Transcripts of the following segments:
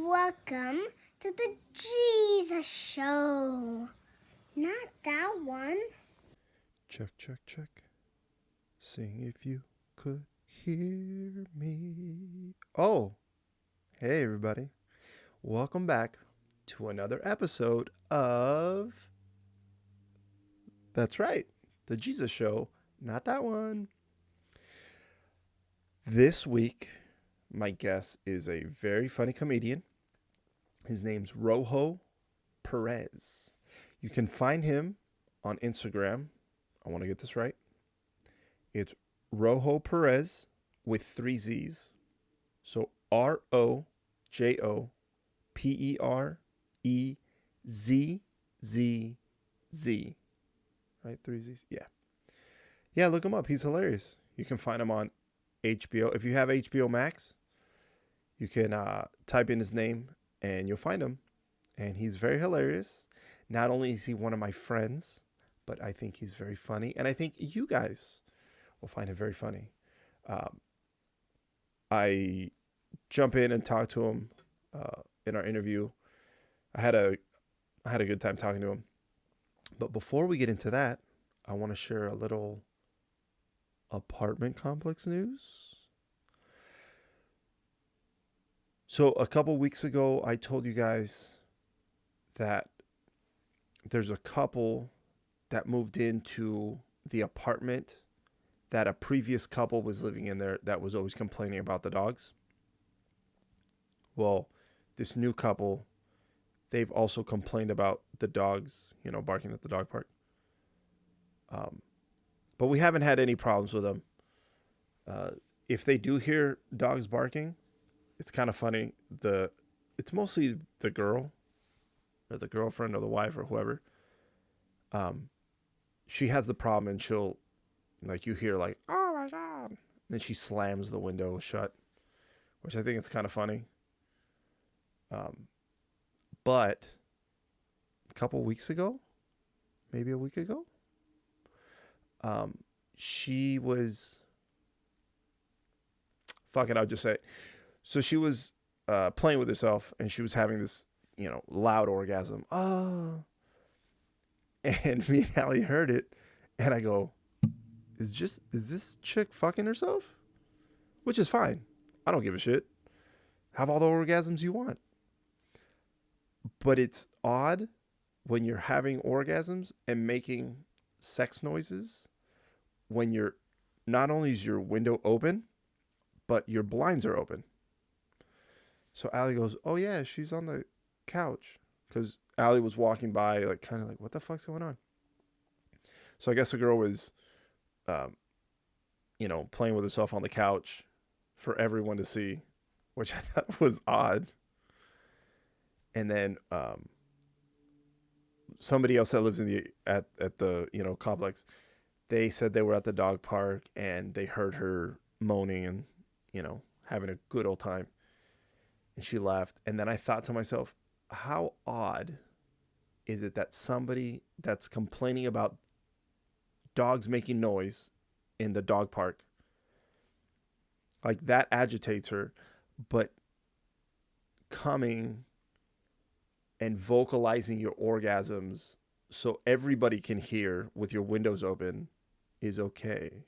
Welcome to the Jesus Show. Not that one. Check, check, check. Sing if you could hear me. Oh, hey everybody. Welcome back to another episode of. That's right, the Jesus Show. Not that one. This week, my guest is a very funny comedian. His name's Rojo Perez. You can find him on Instagram. I want to get this right. It's Rojo Perez with three Z's. So RojoPerez. Right? Three Z's? Yeah. Yeah, look him up. He's hilarious. You can find him on HBO. If you have HBO Max, you can type in his name and you'll find him. And he's very hilarious. Not only is he one of my friends, but I think he's very funny. And I think you guys will find him very funny. I jump in and talk to him in our interview. I had a good time talking to him. But before we get into that, I want to share a little apartment complex news. So a couple weeks ago, I told you guys that there's a couple that moved into the apartment that a previous couple was living in there that was always complaining about the dogs. Well, this new couple, they've also complained about the dogs, barking at the dog park. But we haven't had any problems with them. If they do hear dogs barking, it's kind of funny. It's mostly the girl, or the girlfriend, or the wife, or whoever. She has the problem, and she'll, you hear oh my God. And then she slams the window shut, which I think is kind of funny. But a couple weeks ago, maybe a week ago, she was, fuck it, I'll just say it. So she was playing with herself, and she was having this, loud orgasm. And me and Allie heard it, and I go, is this chick fucking herself? Which is fine. I don't give a shit. Have all the orgasms you want. But it's odd when you're having orgasms and making sex noises when you're, not only is your window open, but your blinds are open. So Allie goes, oh yeah, she's on the couch. Because Allie was walking by, kind of what the fuck's going on? So I guess the girl was, playing with herself on the couch for everyone to see, which I thought was odd. And then somebody else that lives in at the complex, they said they were at the dog park and they heard her moaning and having a good old time. And she left. And then I thought to myself, how odd is it that somebody that's complaining about dogs making noise in the dog park, that agitates her, but coming and vocalizing your orgasms so everybody can hear with your windows open is okay.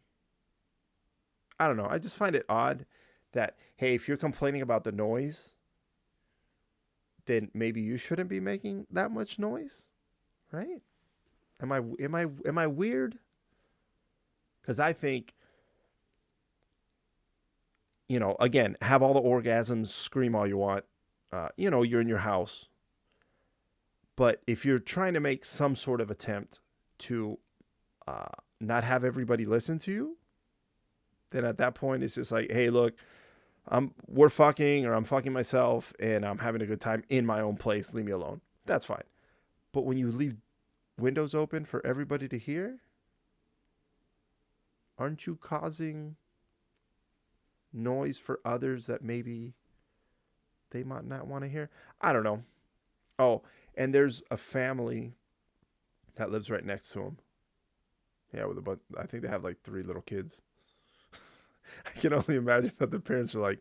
I don't know. I just find it odd that, hey, if you're complaining about the noise, then maybe you shouldn't be making that much noise, right? Am I weird? Because I think, again, have all the orgasms, scream all you want. You're in your house. But if you're trying to make some sort of attempt to not have everybody listen to you, then at that point it's just hey, look, we're fucking, or I'm fucking myself, and I'm having a good time in my own place. Leave me alone. That's fine. But when you leave windows open for everybody to hear, aren't you causing noise for others that maybe they might not want to hear? I don't know. Oh, and there's a family that lives right next to him. Yeah, with a bunch. I think they have 3 little kids. I can only imagine that the parents are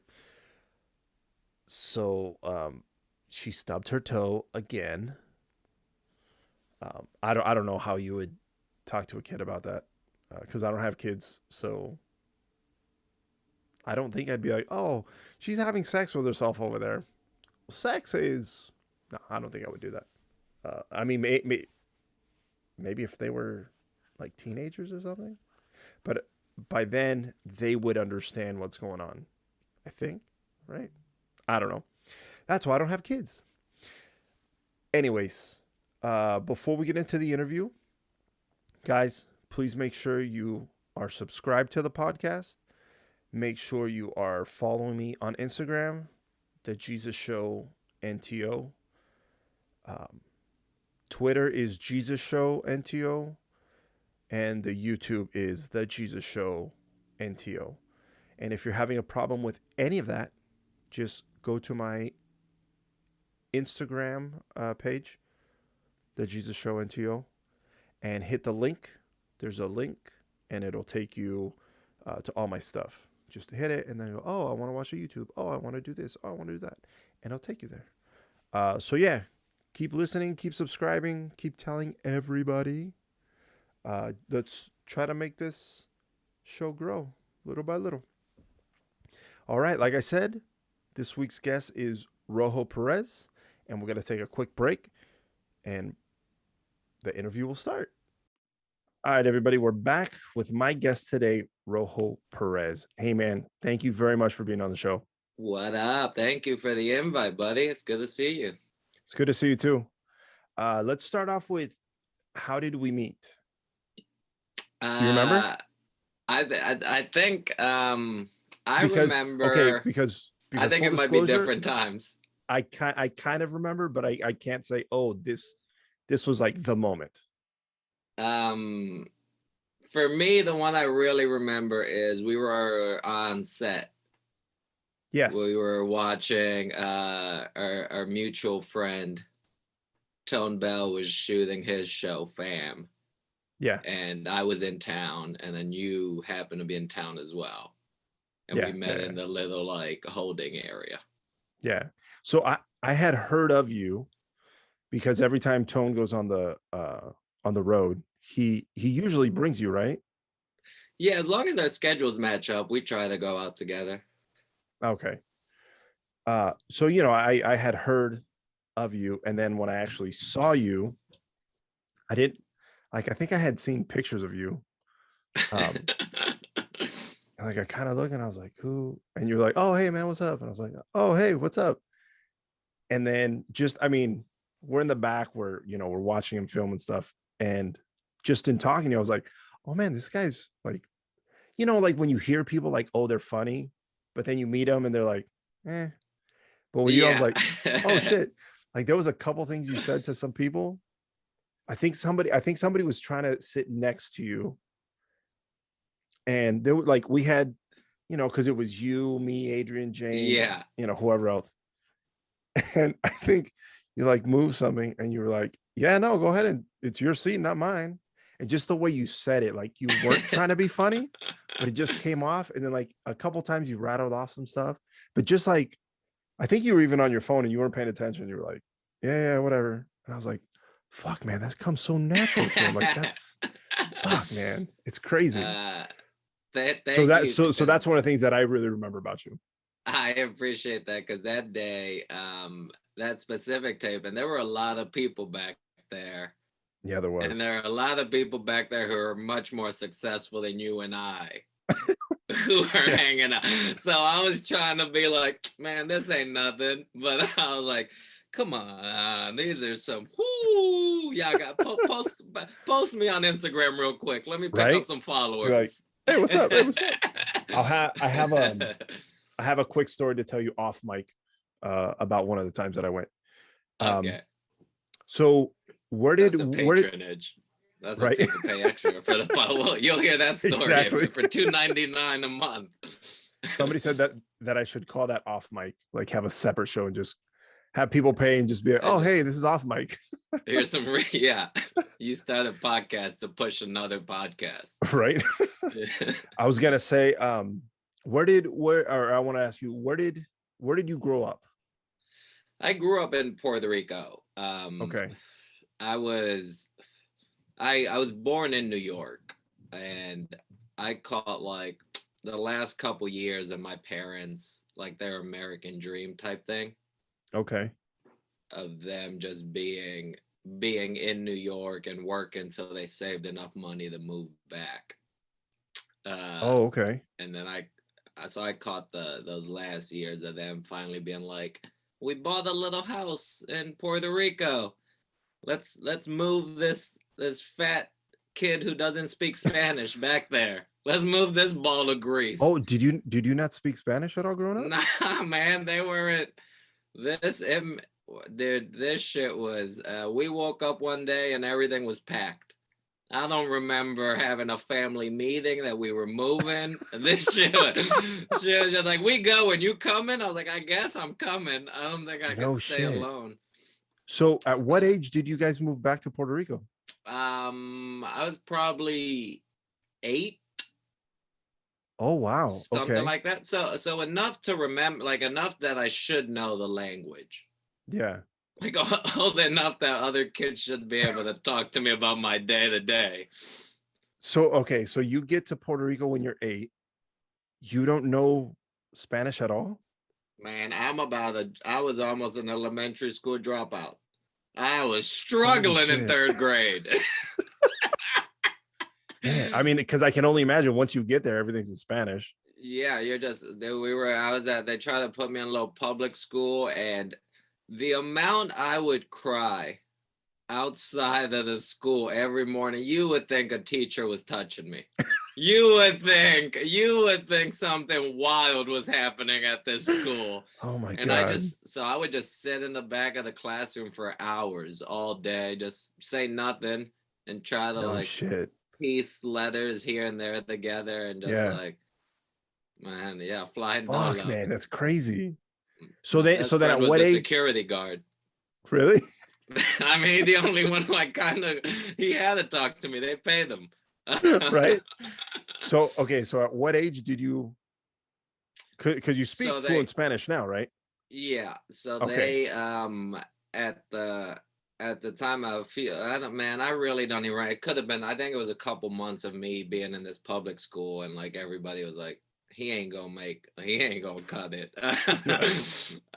so she stubbed her toe again. I don't know how you would talk to a kid about that because I don't have kids, so I don't think I'd be like, oh, she's having sex with herself over there. Sex is no, I don't think I would do that. I mean, maybe if they were like teenagers or something, but by then they would understand what's going on. I think, right? I don't know. That's why I don't have kids. Anyways, before we get into the interview, guys, please make sure you are subscribed to the podcast. Make sure you are following me on Instagram, the Jesus Show NTO. Um, Twitter is Jesus Show NTO, and the YouTube is the Jesus Show NTO. And if you're having a problem with any of that, just go to my Instagram page, the Jesus Show NTO, and hit the link. There's a link, and it'll take you to all my stuff. Just hit it, and then go, oh, I want to watch a YouTube. Oh, I want to do this. Oh, I want to do that. And it'll take you there. So, yeah, keep listening, keep subscribing, keep telling everybody. Let's try to make this show grow little by little. All right, like I said, this week's guest is Rojo Perez, and we're going to take a quick break, and the interview will start. All right, everybody, we're back with my guest today, Rojo Perez. Hey, man, thank you very much for being on the show. What up? Thank you for the invite, buddy. It's good to see you. It's good to see you, too. Let's start off with, how did we meet? Do you remember? I think remember. Okay, because I think it might be different times. I kind of remember, but I can't say, oh, this was like the moment. For me, the one I really remember is we were on set. Yes. We were watching our mutual friend Tone Bell was shooting his show Fam. Yeah. And I was in town, and then you happened to be in town as well. And we met in the little like holding area. Yeah. So I had heard of you because every time Tone goes on the road, he usually brings you, right? Yeah, as long as our schedules match up, we try to go out together. Okay. So you know, I had heard of you, and then when I actually saw you, I didn't like. I think I had seen pictures of you. Like I kind of look, and I was like, "Who?" And you're like, "Oh, hey, man, what's up?" And I was like, "Oh, hey, what's up?" And then just, I mean, we're in the back where, you know, we're watching him film and stuff. And just in talking to you, I was like, oh man, this guy's like, you know, like when you hear people like, oh, they're funny, but then you meet them and they're like, eh. But with you, I was like, oh shit. Like there was a couple things you said to some people. I think somebody was trying to sit next to you. And they were like, we had, you know, because it was you, me, Adrian, Jane, yeah, you know, whoever else. And I think you like moved something and you were like, yeah, no, go ahead, and it's your seat, not mine. And just the way you said it, like you weren't trying to be funny, but it just came off. And then like a couple times you rattled off some stuff, but just like, I think you were even on your phone and you weren't paying attention. You were like, yeah, whatever. And I was like, fuck, man, that comes so natural to him. Like that's, fuck, man, it's crazy. So that's one of the things that I really remember about you. I appreciate that, because that day, that specific tape, and there were a lot of people back there. Yeah, there was. And there are a lot of people back there who are much more successful than you and I who are hanging out. So I was trying to be like, man, this ain't nothing. But I was like, come on, these are some, yeah, I got post me on Instagram real quick. Let me pick up some followers. You're like, hey, what's up? Hey, what's up? I have a quick story to tell you off mic about one of the times that I went. Okay. So that's patronage. That's right. What people pay extra for the well, you'll hear that story exactly. For $2.99 a month. Somebody said that I should call that off mic, like have a separate show and just have people pay and just be like, oh, hey, this is off mic. Here's some, you start a podcast to push another podcast. Right. I was going to say, I want to ask you, where did you grow up? I grew up in Puerto Rico. Okay. I was I was born in New York, and I caught like the last couple years of my parents, like their American dream type thing Okay. of them just being in New York and work until they saved enough money to move back. Uh, Oh, okay. and then so I caught those last years of them finally being like, we bought a little house in Puerto Rico. Let's move this fat kid who doesn't speak Spanish back there. Let's move this ball of grease. Oh, did you not speak Spanish at all growing up? Nah, man, they weren't. This it, dude, this shit was. We woke up one day and everything was packed. I don't remember having a family meeting that we were moving. This shit was just like, we going, you coming? I was like, I guess I'm coming. I don't think I could No stay shit. alone. So, at what Uh, age did you guys move back to Puerto Rico? I was probably 8, Oh, wow. something Okay. like that. So enough to remember, like enough that I should know the language. Yeah. Like old enough that other kids should be able to talk to me about my day to day. So, okay, so you get to Puerto Rico when you're 8. You don't know Spanish at all? Man, I was almost an elementary school dropout. I was Holy struggling in shit. 3rd grade. Man, I mean, because I can only imagine once you get there, everything's in Spanish. Yeah, I was at, they tried to put me in a little public school, and the amount I would cry outside of the school every morning, you would think a teacher was touching me. You would think something wild was happening at this school. Oh my And God. I would just sit in the back of the classroom for hours all day, just say nothing and try to No like shit. piece letters here and there together and just Yeah. like, man, yeah, flying Fuck, dolo. man, that's crazy. So My then, best so then friend at was what the age? security guard. Really? I mean, the only one like kind of he had to talk to me. They pay them. Right? So, okay, so at what age did you, because you speak So they fluent Spanish now, right? yeah, so Okay. they at the at the time I feel I don't man, I really don't even it could have been I think it was a couple months of me being in this public school and like everybody was like he ain't gonna cut it. Yeah.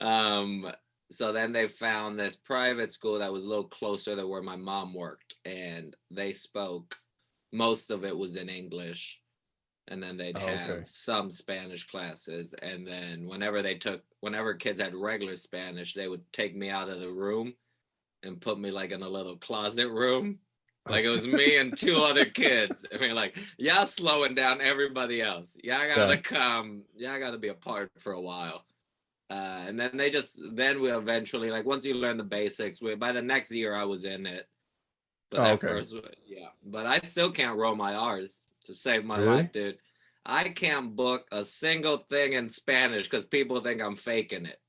um so then they found this private school that was a little closer to where my mom worked and they spoke most of it was in English and then they'd Oh, have okay. some Spanish classes. And then whenever kids had regular Spanish, they would take me out of the room and put me like in a little closet room. Oh, Like it shit. was me and 2 other kids. I mean, like, y'all slowing down everybody else. Yeah. Y'all gotta be apart for a while. And then then we eventually, like, once you learn the basics, by the next year I was in it. But Oh, that okay. first, yeah. But I still can't roll my R's to save my life, Really? dude. I can't book a single thing in Spanish because people think I'm faking it.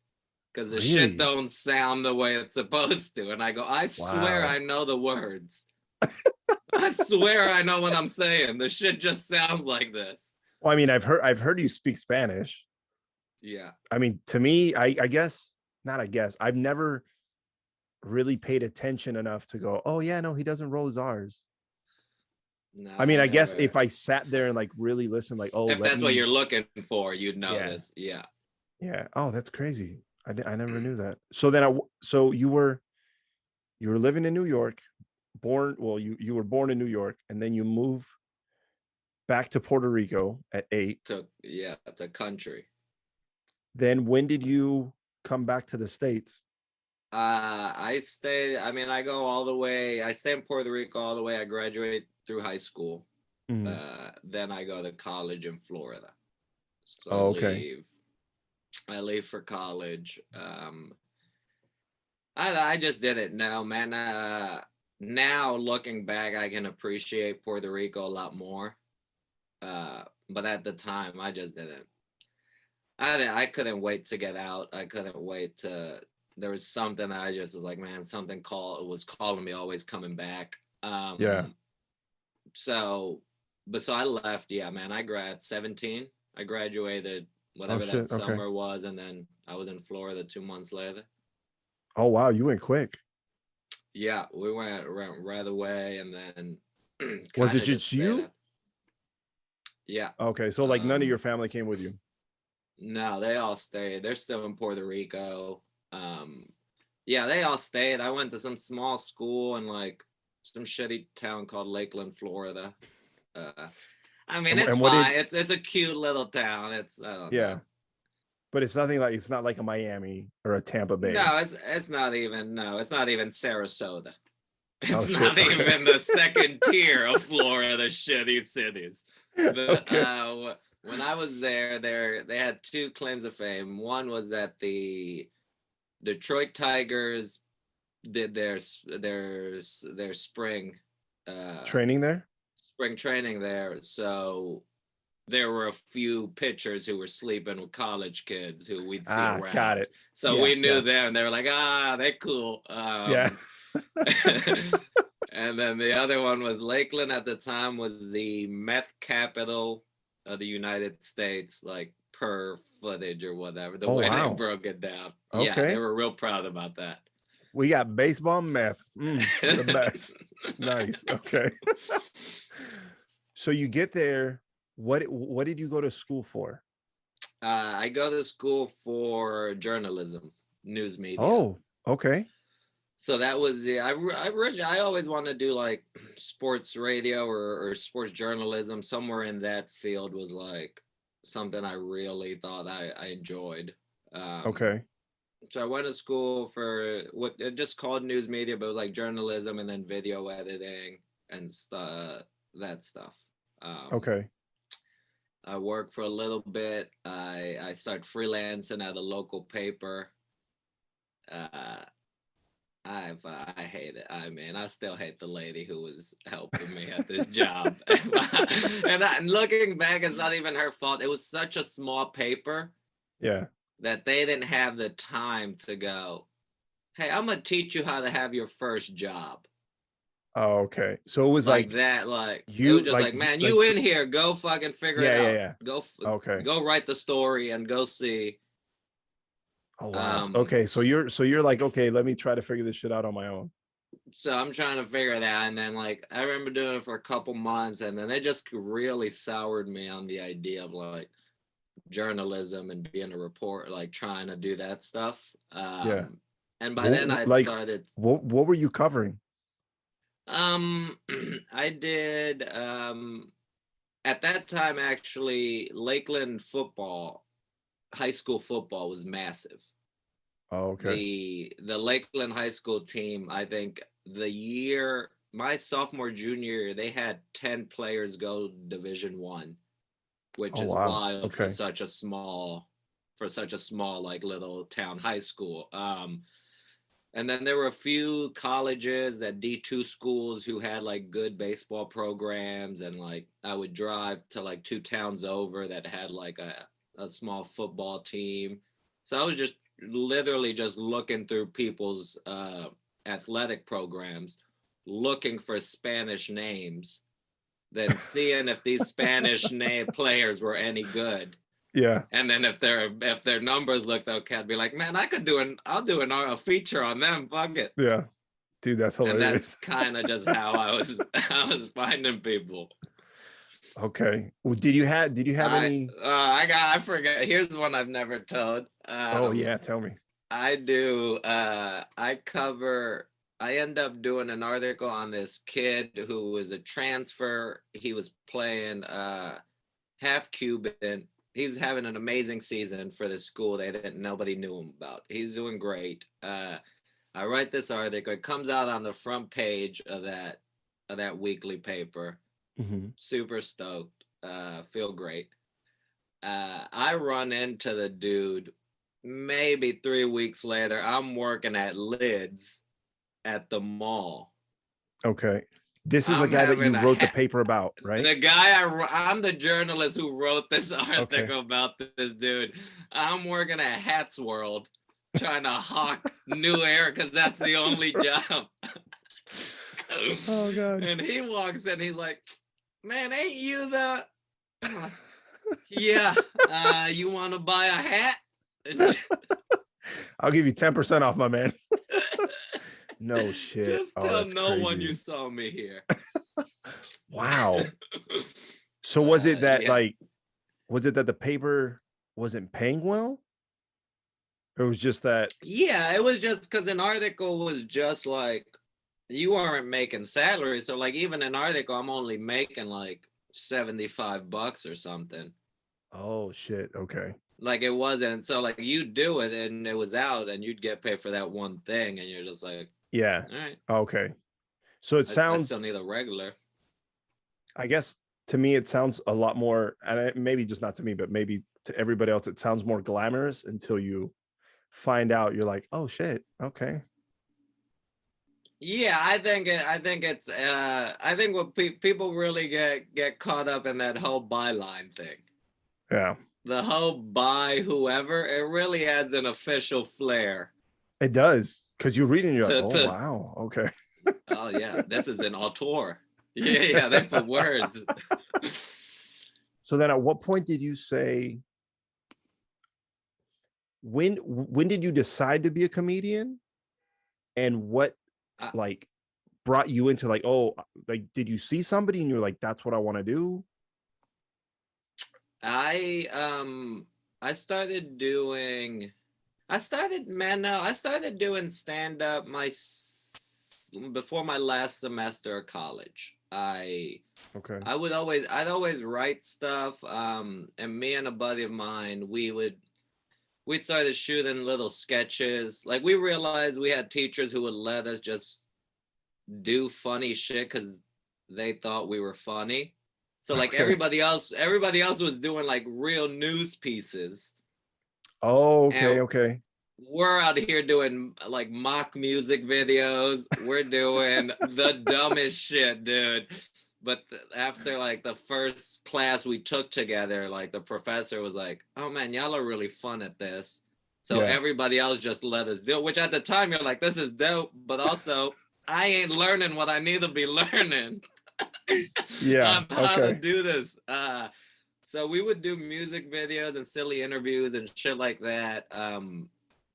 Because the shit Really? don't sound the way it's supposed to. And I go, I swear Wow. I know the words. I swear I know what I'm saying. The shit just sounds like this. Well, I mean, I've heard you speak Spanish. Yeah. I mean, to me, I guess not. I guess I've never really paid attention enough to go, oh yeah, no, he doesn't roll his R's. No, I I mean, I guess never. if I sat there and like really listened, like, oh, If let that's what me, you're looking for, you'd know yeah, this. Yeah. yeah. Oh, that's crazy. I never knew that. So then, so you were living in New York, born. Well, you were born in New York, and then you move back to Puerto Rico at 8. To country. Then when did you come back to the States? I mean, I go all the way. I stay in Puerto Rico all the way. I graduate through high school. Mhm. Then I go to college in Florida. So Oh, okay. I leave for college. I just didn't know, man. Now looking back, I can appreciate Puerto Rico a lot more. But at the time, I just didn't. I couldn't wait to get out. I couldn't wait to. There was something that I just was like, man, something was calling me, always coming back. Yeah. So, so I left. Yeah, man. I grad 17. I graduated Oh whatever that shit. Okay. summer was, and then I was in Florida 2 months later. Oh wow, you went quick. Yeah, we went right away, and then Was it kind of just just stayed you? up. Yeah. Okay, so like none of your family came with you. No, they all stayed. They're still in Puerto Rico. Um, yeah, they all stayed. I went to some small school in like some shitty town called Lakeland, Florida. Uh, I mean, it's And what fine. did? It's a cute little town. It's I don't Yeah, know. but it's not like a Miami or a Tampa Bay. No, it's not even no, it's not even Sarasota. Oh It's shit. not Okay. even the second tier of Florida shitty cities. The Okay. when I was there they had two claims of fame. One was that the Detroit Tigers did their uh Training there. spring training there, so there were a few pitchers who were sleeping with college kids who we'd see Ah, got around. it. So Yeah, we knew yeah, them. They were like, ah, they're cool. yeah. And then the other one was Lakeland at the time was the meth capital of the United States, like per footage or whatever, the Oh way they wow. broke it down. Yeah, they Okay. were real proud about that. We got baseball meth. The best. Nice. Okay. So you get there. What did you go to school for? I go to school for journalism, news media. Oh, okay. So that was the I always want to do like sports radio or sports journalism. Somewhere in that field was like something I really thought I enjoyed. Um, Okay. so I went to school for what it just called news media, but it was like journalism and then video editing and stuff that stuff. Um, Okay. I worked for a little bit. I started freelancing at a local paper. Uh, I hate it. I mean, I still hate the lady who was helping me at this job. And looking back, it's not even her fault. It was such a small paper Yeah. that they didn't have the time to go, hey, I'm gonna teach you how to have your first job. Oh, okay. So it was Like like that, like it was you just like, man, like you in here, go fucking figure it yeah, yeah, out. yeah. Go Okay. go write the story and go see. Oh wow. Um, Okay. So you're like, okay, let me try to figure this shit out on my own. so I'm trying to figure that, and then like I remember doing it for a couple months, and then they just really soured me on the idea of like journalism and being a report, like trying to do that stuff. Yeah. And by then I'd Like started. what were you covering? Um, I did. At that time, actually, Lakeland football, high school football, was massive. Oh, okay. The Lakeland high school team, I think the year my sophomore junior year, they had 10 players go Division 1, which Oh is wow. wild Okay. for such a small like little town high school. And then there were a few colleges at D2 schools who had like good baseball programs, and like I would drive to like two towns over that had like a small football team. So I was just literally just looking through people's athletic programs, looking for Spanish names, then seeing if these Spanish name players were any good. Yeah. And then if their numbers looked okay, I'd be like, man, I'll do a feature on them. Fuck it. Yeah. Dude, that's And that's hilarious. kind of just how I was finding people. Okay. Well, did you have any? I forget. Here's one I've never told. Oh yeah, tell me. I do. I end up doing an article on this kid who was a transfer. He was playing half Cuban. He's having an amazing season for the school that nobody knew him about. He's doing great. I write this article. It comes out on the front page of that weekly paper. Mm-hmm. Super stoked. Feel great. I run into the dude maybe 3 weeks later. I'm working at Lids at the mall. Okay. This is the I'm guy that you having wrote the paper about, right? the guy I'm the journalist who wrote this article Okay. about this dude. I'm working at Hats World trying to hawk new air because that's the only job. Oh god. And he walks in, he's like, man, ain't you the yeah, you want to buy a hat? I'll give you 10% off, my man. No shit. Just Oh, tell that's no one you crazy. saw me here. Wow. So was it that Yeah. like was it that the paper wasn't paying well? Or it was just that Yeah, it was just because an article was just like you weren't making salary. So like even an article, I'm only making like $75 or something. oh shit. Okay. Like it wasn't so like you do it and it was out and you'd get paid for that one thing and you're just like, Yeah. all right, Okay. So it I still sounds need a regular. I guess to me it sounds a lot more and maybe just not to me, but maybe to everybody else it sounds more glamorous until you find out you're like, "Oh shit. Okay." Yeah, I think what people really get caught up in that whole byline thing. Yeah. The whole by whoever, it really adds an official flair It does. Cuz you read and you're like, to "Oh wow. Okay." oh yeah, this is an auteur. Yeah, yeah, they put words. So then at what point did you say when did you decide to be a comedian and what I, like brought you into like, oh, like did you see somebody and you're like, that's what I want to do? I I started doing I started doing stand up before my last semester of college. Okay. I'd always write stuff and me and a buddy of mine we started shooting little sketches. Like we realized we had teachers who would let us just do funny shit cuz they thought we were funny. So like Okay. everybody else was doing like real news pieces Oh, okay, and okay. we're out here doing like mock music videos. We're doing the dumbest shit, dude. But after like the first class we took together, like the professor was like, "Oh man, y'all are really fun at this." So Yeah. everybody else just let us do it, which at the time you're like, "This is dope," but also I ain't learning what I need to be learning Yeah. on how to Okay. do this. So we would do music videos and silly interviews and shit like that.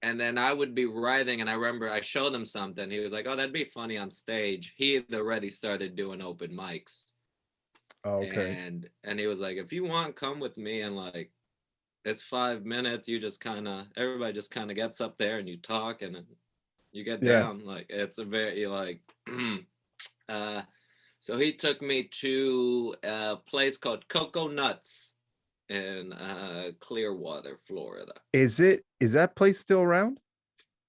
And then I would be writing, and I remember I showed him something. He was like, "Oh, that'd be funny on stage." He had already started doing open mics, Okay. and he was like, "If you want, come with me." And like, it's 5 minutes. You just kind of everybody just kind of gets up there and you talk and you get Yeah. down. Like it's a very like. uh, so he took me to a place called Cocoa Nuts in Clearwater, Florida. Is that place still around?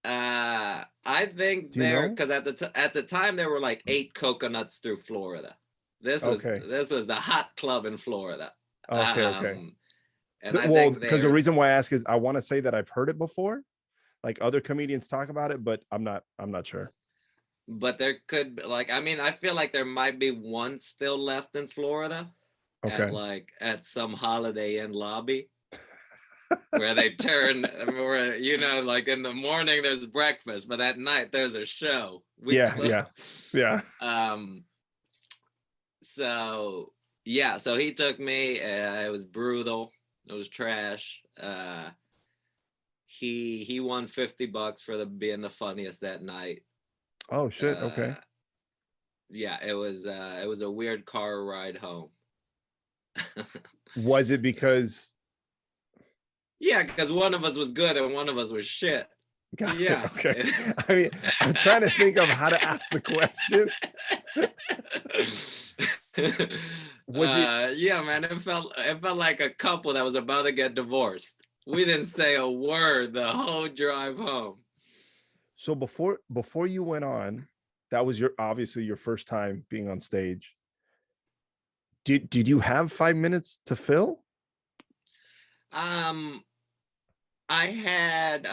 I think Do you there know? because at the time there were like 8 coconuts through Florida. Okay. This was the hot club in Florida. Okay, okay. Um, and I Well, think because the there, reason why I ask is I want to say that I've heard it before. Like other comedians talk about it, but I'm not sure. but there could like I mean I feel like there might be one still left in Florida Okay. at some Holiday Inn lobby. Where they turn where you know like in the morning there's breakfast but at night there's a show we Yeah, close yeah. Yeah. um so yeah so he took me it was brutal, it was trash. He won $50 for the being the funniest that night. Oh shit. uh Okay. yeah it was a weird car ride home. Was it because Yeah, because one of us was good and one of us was shit. got it? Yeah. Okay. I mean, I'm trying to think of how to ask the question. Was it Yeah, man, it felt like a couple that was about to get divorced. We didn't say a word the whole drive home. so before you went on, that was your obviously your first time being on stage. Did you have 5 minutes to fill? Um, I had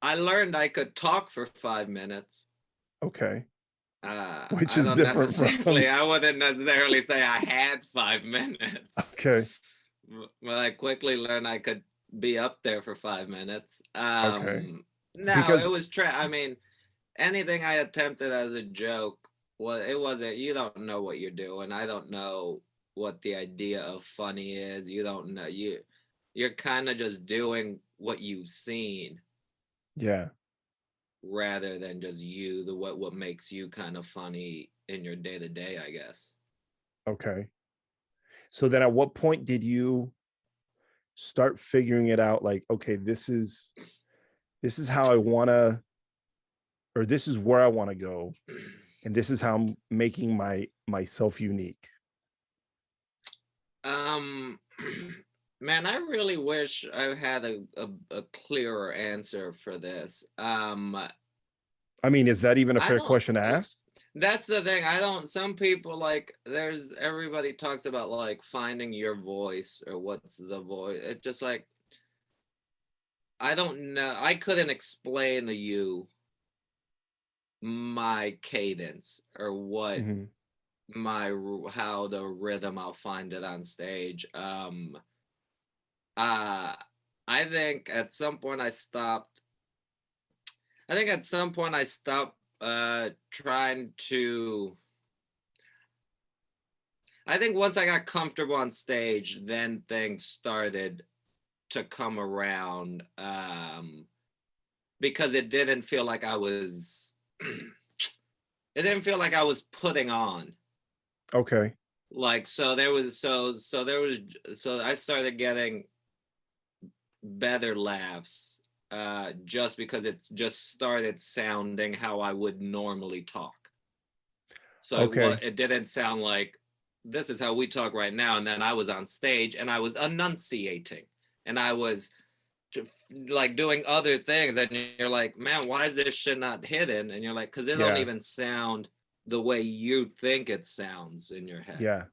I learned I could talk for 5 minutes. Okay. Which I is don't different from necessarily I wouldn't necessarily say I had 5 minutes. okay. Well, I quickly learned I could be up there for 5 minutes. Okay. No, it Because was I mean, anything I attempted as a joke, well, it wasn't. You don't know what you're doing. I don't know what the idea of funny is. You don't know. You're kind of just doing what you've seen. yeah. rather than just you, the what makes you kind of funny in your day to day, I guess. Okay. So then at what point did you start figuring it out, like, okay, this is how I want to, or this is where I want to go, and this is how I'm making myself unique? Um, man, I really wish I had a clearer answer for this. I mean, is that even a I fair don't. question to ask? That's the thing. I don't. Some people like. There's everybody talks about like finding your voice or what's the voice. It just like I don't know. I couldn't explain to you my cadence or what Mm-hmm. my how the rhythm I'll find it on stage. Uh, I think at some point I stopped. I think at some point I stopped trying to. I think once I got comfortable on stage, then things started to come around, because it didn't feel like I was. It didn't feel like I was putting on. Okay. Like so there was so there was so I started getting better laughs, just because it just started sounding how I would normally talk. So Okay. it didn't sound like this is how we talk right now. And then I was on stage and I was enunciating and I was like doing other things. And you're like, man, why is this shit not hidden? And you're like, because it don't Yeah. even sound the way you think it sounds in your head. Yeah.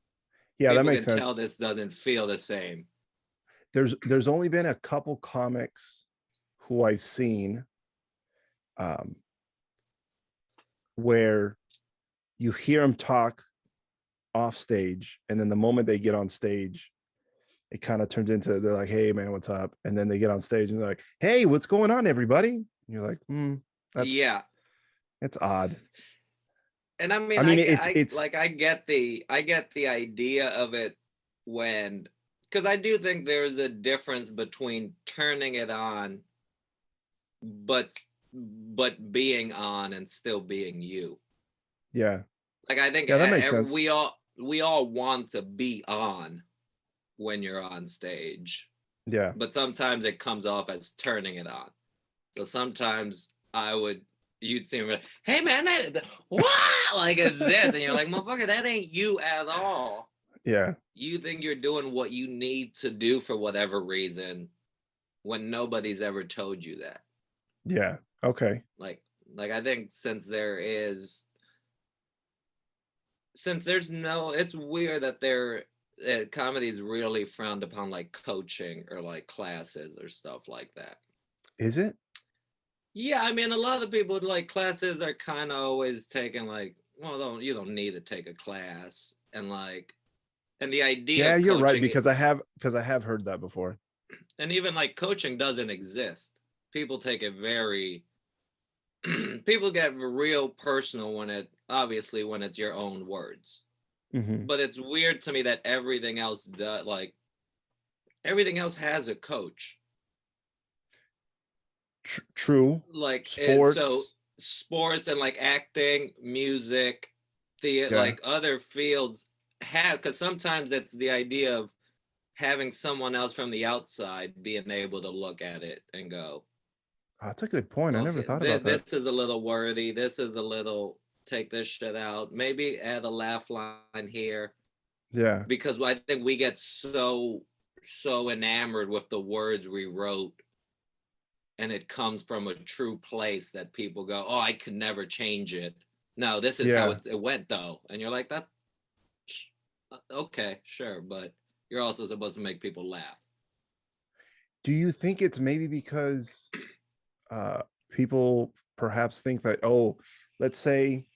Yeah, that People makes can tell sense. this doesn't feel the same. There's only been a couple comics who I've seen, um, where you hear them talk off stage, and then the moment they get on stage, it kind of turns into, they're like, "Hey man, what's up?" And then they get on stage and they're like, "Hey, what's going on, everybody?" And you're like, that's Yeah. that's odd. And I I mean, mean, I like I get the idea of it when, because I do think there's a difference between turning it on, but being on and still being you. yeah, Like I think yeah, that makes sense. we all want to be on when you're on stage, Yeah, but sometimes it comes off as turning it on. So sometimes you'd see me like, hey man, what? Like it's this, and you're like, motherfucker, that ain't you at all. yeah, You think you're doing what you need to do for whatever reason when nobody's ever told you that. yeah. Okay. Like I think since there's no, it's weird that comedy is really frowned upon, like coaching or like classes or stuff like that. Is it? Yeah, I mean, a lot of people like classes are kind of always taking like, well, you don't need to take a class, and like, and the idea Yeah, of you're right, coaching, because I have heard that before. and even like coaching doesn't exist. People take it very, people get real personal when obviously when it's your own words. Hmm. But it's weird to me that everything else has a coach. True. Like so Sports. sports and like acting, music, the Yeah. like other fields have, because sometimes it's the idea of having someone else from the outside being able to look at it and go, Oh, that's a good point. I never okay, thought about that. this is a little wordy, this is a little, take this shit out, maybe add a laugh line here, Yeah. because I think we get so enamored with the words we wrote, and it comes from a true place that people go, oh, I could never change it. No, this is how Yeah. it went though. And you're like, that okay, sure, but you're also supposed to make people laugh. Do you think it's maybe because uh people perhaps think that, oh, let's say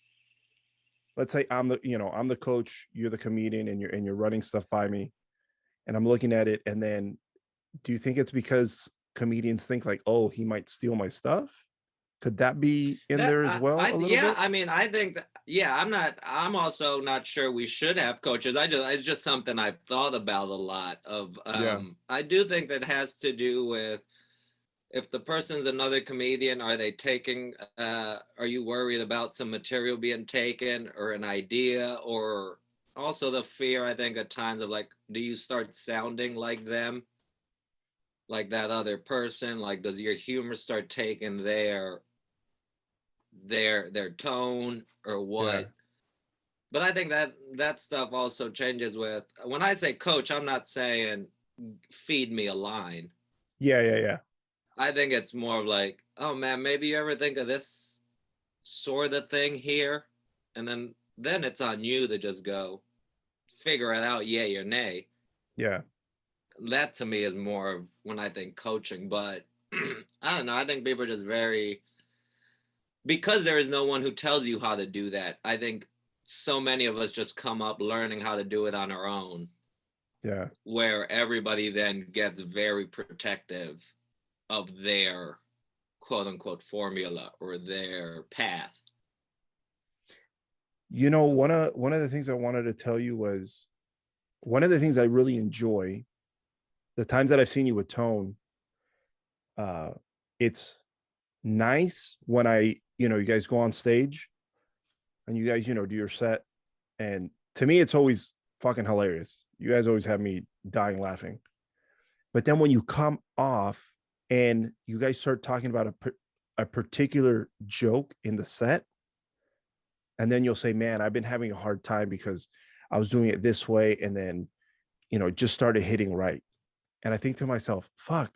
I'm I'm the coach, you're the comedian, and you're running stuff by me, and I'm looking at it, and then do you think it's because comedians think like, oh, he might steal my stuff? Could that be in That there as well a little yeah, bit? I mean, I think that, yeah, I'm also not sure we should have coaches. It's just something I've thought about a lot of. Yeah. I do think that has to do with if the person's another comedian, are they taking are you worried about some material being taken or an idea, or also the fear I think at times of like, do you start sounding like them, like that other person? Like, does your humor start taking their tone or Yeah. what? But I think that that stuff also changes with, when I say coach, I'm not saying feed me a line. Yeah. Yeah. Yeah. I think it's more of like, oh man, maybe you ever think of this sort of thing here, and then it's on you to just go figure it out, yay or nay. Yeah. That to me is more of when I think coaching. But I don't know. I think people are just very, because there is no one who tells you how to do that. I think so many of us just come up learning how to do it on our own, Yeah. where everybody then gets very protective of their quote unquote formula or their path. One of the things I wanted to tell you was one of the things I really enjoy the times that I've seen you with Tone. Uh, it's nice when you guys go on stage and you guys, do your set. And to me, it's always fucking hilarious. You guys always have me dying laughing. But then when you come off and you guys start talking about a particular joke in the set, and then you'll say, man, I've been having a hard time because I was doing it this way. And then, it just started hitting right. And I think to myself, fuck,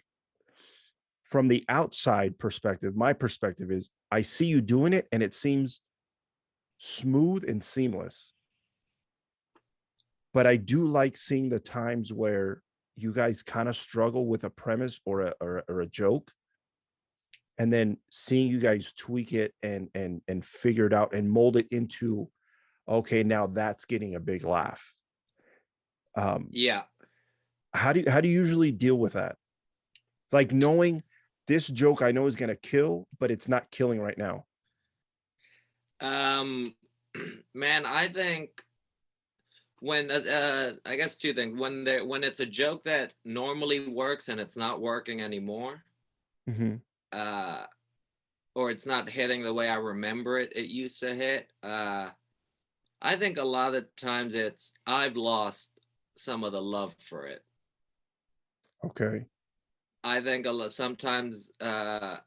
from the outside perspective, my perspective is I see you doing it and it seems smooth and seamless. But I do like seeing the times where you guys kind of struggle with a premise or a joke, and then seeing you guys tweak it and figure it out and mold it into, okay, now that's getting a big laugh. Um, Yeah. how do you usually deal with that? Like knowing this joke I know is gonna kill, but it's not killing right now. Um, man, I think when I guess two things. When it's a joke that normally works and it's not working anymore, Mm-hmm. uh, or it's not hitting the way I remember it used to hit. I think a lot of times it's I've lost some of the love for it. Okay. I think a lot sometimes because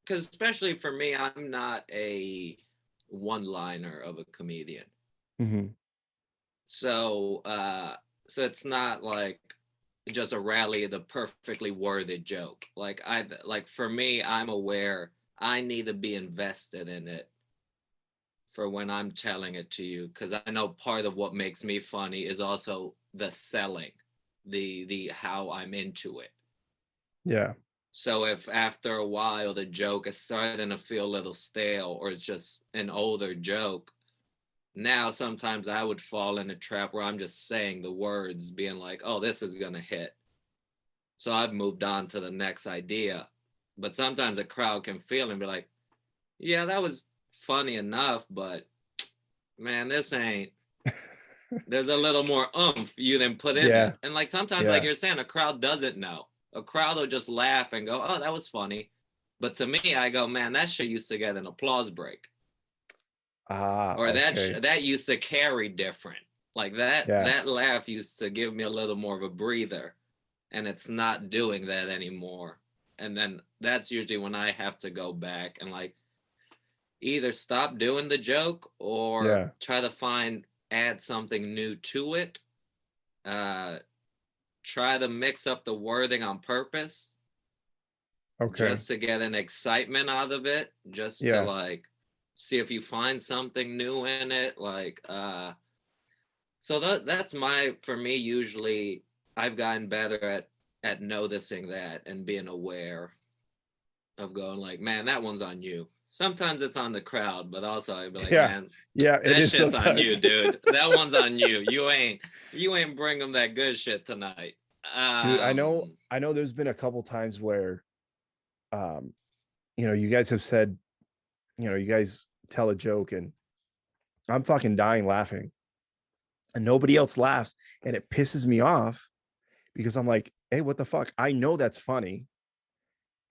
especially for me, I'm not a one-liner of a comedian. Mm-hmm. So so it's not like just a rally of the perfectly worded joke. Like for me, I'm aware I need to be invested in it for when I'm telling it to you, because I know part of what makes me funny is also the selling, the how I'm into it. Yeah. So if after a while the joke is starting to feel a little stale or it's just an older joke, now sometimes I would fall in a trap where I'm just saying the words, being like, oh, this is gonna hit. So I've moved on to the next idea. But sometimes a crowd can feel and be like, yeah, that was funny enough, but man, this ain't, there's a little more oomph you then put in Yeah. it. And like sometimes, like Yeah. you're saying, a crowd doesn't know. A crowd will just laugh and go, oh, that was funny. But to me, I go, man, that shit used to get an applause break. Ah, Or okay. that used to carry different. Like that Yeah. that laugh used to give me a little more of a breather. And it's not doing that anymore. And then that's usually when I have to go back and like either stop doing the joke or Yeah. try to add something new to it. Uh, Try to mix up the wording on purpose Okay. just to get an excitement out of it, just to Yeah. like see if you find something new in it. So that's my, for me, usually I've gotten better at noticing that and being aware of going like, man, that one's on you. Sometimes it's on the crowd, but also I'd be like, Yeah. man, Yeah. It that is shit's on you, sometimes. dude. That one's on you. You ain't bringing that good shit tonight. Dude, I know Um, I know there's been a couple times where um, you guys have said, you guys tell a joke and I'm fucking dying laughing and nobody else laughs and it pisses me off because I'm like, hey, what the fuck? I know that's funny.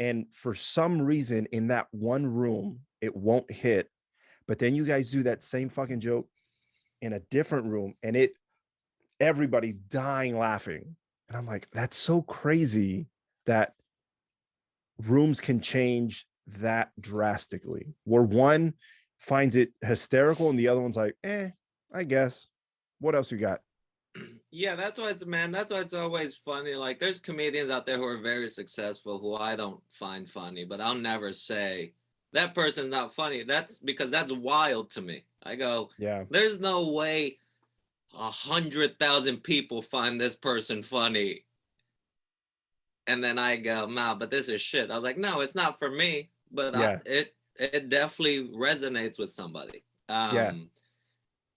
And for some reason, in that one room, it won't hit. But then you guys do that same fucking joke in a different room, and everybody's dying laughing. And I'm like, that's so crazy that rooms can change that drastically. Where one finds it hysterical and the other one's like, I guess. What else you got? Yeah, that's why it's always funny. Like there's comedians out there who are very successful who I don't find funny, but I'll never say that person's not funny. That's because that's wild to me. I go, Yeah. there's no way 100,000 people find this person funny. And then I go, nah, but this is shit. I was like, no, it's not for me, but Yeah. it definitely resonates with somebody. Yeah.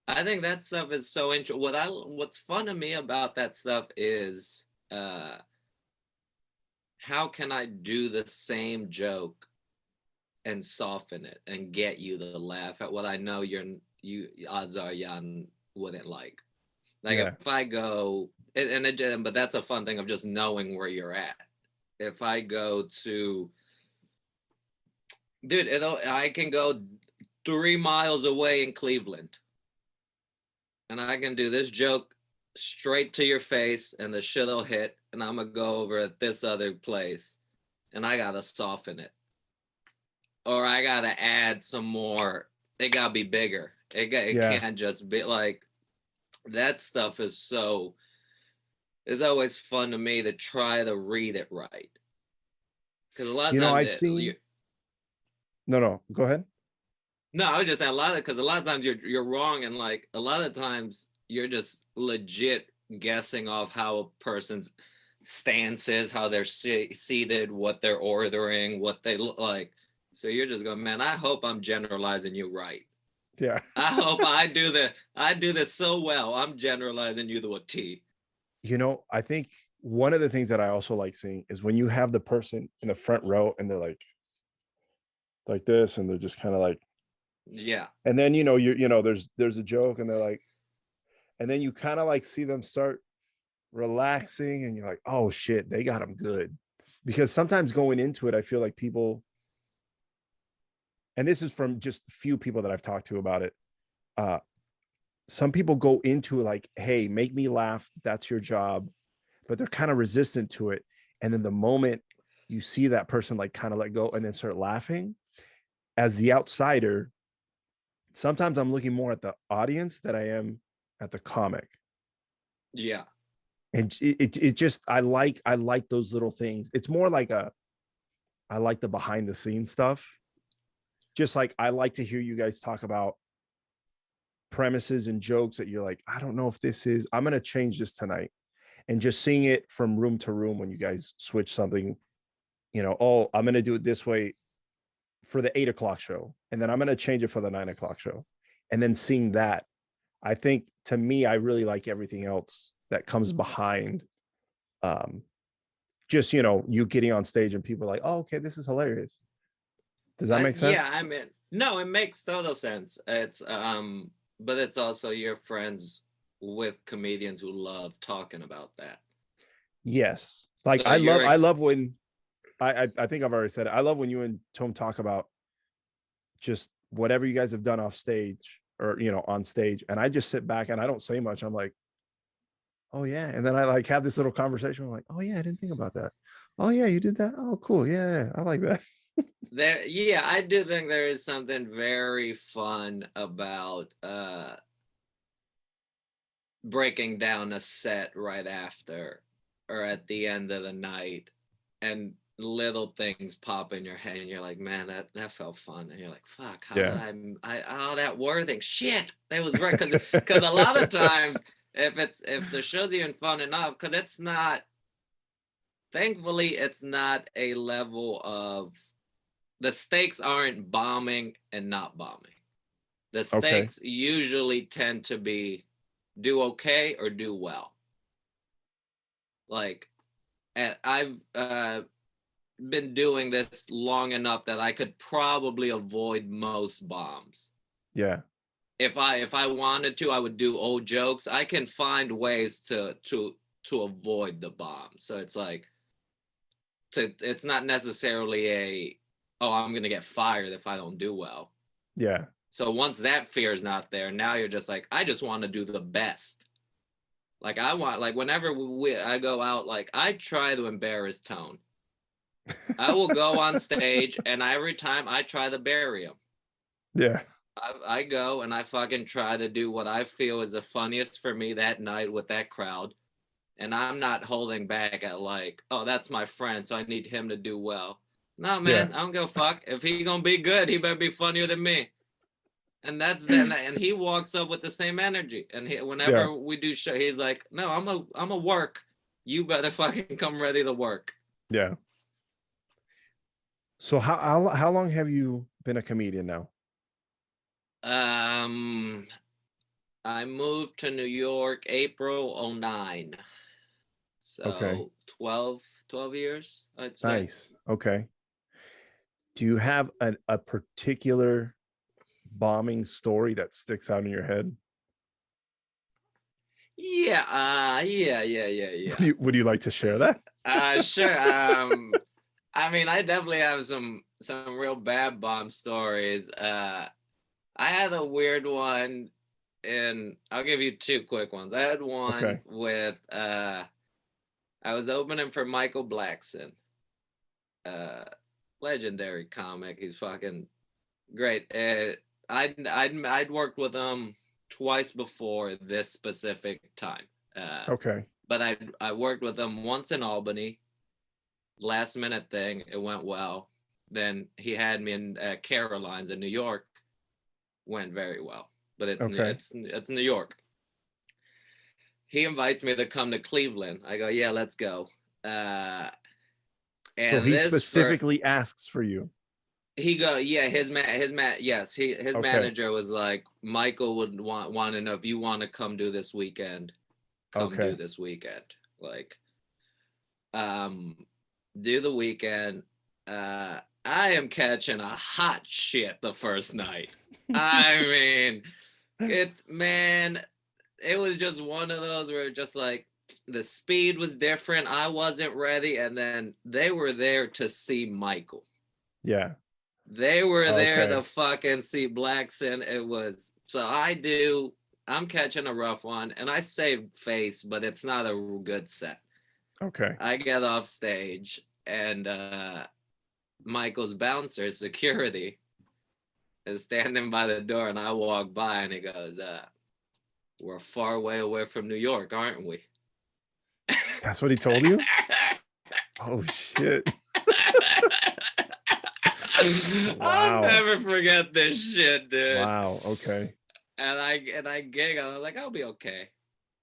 I think that stuff is so interesting. What's fun to me about that stuff is uh how can I do the same joke and soften it and get you to laugh at what I know you odds are Jan wouldn't like. Like Yeah. if I go but that's a fun thing of just knowing where you're at. If I go to I can go 3 miles away in Cleveland and I can do this joke straight to your face and the shit'll hit and I'm gonna go over at this other place and I gotta soften it. Or I gotta add some more. It gotta be bigger. It Yeah. can't just be like that stuff is always fun to me to try to read it right. Because a lot of times I've seen no, go ahead. no, I was just saying a lot of because a lot of times you're wrong and like a lot of times you're just legit guessing off how a person's stance is, how they're seated, what they're ordering, what they look like. So you're just going, man, I hope I'm generalizing you right. Yeah. I hope I do this so well. I'm generalizing you to a T. I think one of the things that I also like seeing is when you have the person in the front row and they're like this and they're just kind of like, Yeah. and then there's a joke and they're like, and then you kind of like see them start relaxing and you're like, oh shit, they got them good. Because sometimes going into it, I feel like people, and this is from just few people that I've talked to about it. Some people go into it like, hey, make me laugh. That's your job. But they're kind of resistant to it. And then the moment you see that person like kind of let go and then start laughing, as the outsider, sometimes I'm looking more at the audience than I am at the comic. Yeah. And it just I like those little things. It's more like I like the behind the scenes stuff. Just like I like to hear you guys talk about premises and jokes that you're like, I don't know if this is, I'm going to change this tonight. And just seeing it from room to room when you guys switch something, oh, I'm going to do it this way for the 8 o'clock show. And then I'm going to change it for the 9 o'clock show. And then seeing that, I think to me, I really like everything else that comes behind. Just, you getting on stage and people are like, oh, okay, this is hilarious. Does that make Yeah, sense? I mean, no, it makes total sense. But it's also you're friends with comedians who love talking about that. Yes. Like So I love when I think I've already said it. I love when you and Tom talk about just whatever you guys have done off stage or on stage, and I just sit back and I don't say much. I'm like, oh yeah, and then I like have this little conversation. I'm like, oh yeah, I didn't think about that. Oh yeah, you did that. Oh cool, yeah, I like that. yeah, I do think there is something very fun about breaking down a set right after or at the end of the night and little things pop in your head and you're like, man, that felt fun. And you're like, fuck, how did Yeah. oh, that wording, shit, that was right. Because a lot of times if the show's even fun enough, because it's not, thankfully it's not a level of, the stakes aren't bombing and not bombing. The Okay. stakes usually tend to be do okay or do well. Like, and I've been doing this long enough that I could probably avoid most bombs. Yeah. If I wanted to, I would do old jokes. I can find ways to avoid the bomb. So it's like it's not necessarily oh, I'm gonna get fired if I don't do well. Yeah. So once that fear is not there, now you're just like, I just want to do the best. Like I want, like whenever I go out, like I try to embarrass Tone. I will go on stage, and every time I try to bury him. Yeah. I go and I fucking try to do what I feel is the funniest for me that night with that crowd. And I'm not holding back at like, oh, that's my friend, so I need him to do well. No, man, Yeah. I don't give a fuck. If he gonna be good, he better be funnier than me. And that's that. And he walks up with the same energy. And Yeah. whenever we do show, he's like, no, I'm a work. You better fucking come ready to work. Yeah. So how long have you been a comedian now? Um, I moved to New York April '09. Okay. So 12 years, I'd say. Nice. Okay. Do you have a particular bombing story that sticks out in your head? Yeah, Would you like to share that? Sure. I mean, I definitely have some real bad bomb stories. I had a weird one, and I'll give you two quick ones. I had one Okay. with I was opening for Michael Blackson, uh, legendary comic. He's fucking great. I'd worked with him twice before this specific time. Okay. But I worked with him once in Albany. Last minute thing, it went well. Then he had me in Caroline's in New York. Went very well, but Okay. it's New York. He invites me to come to Cleveland. I go, yeah, let's go. So And he this for specifically asks for you. he go, yeah, yes, his Okay. manager was like, Michael would want to know if you want to come do this weekend. Come do Okay. this weekend. Like, um, do the weekend. I am catching a hot shit the first night. I mean, it was just one of those where just like the speed was different. I wasn't ready, and then they were there to see Michael. Yeah. They were there to Okay. fucking see Blackson. It was so I'm catching a rough one, and I saved face, but it's not a good set. Okay. I get off stage, and Michael's bouncer, security, is standing by the door, and I walk by, and he goes, we're far way away from New York, aren't we? That's what he told you? Oh shit. I'll Wow. never forget this shit, dude. Wow. Okay. And I giggled. I was like, I'll be okay.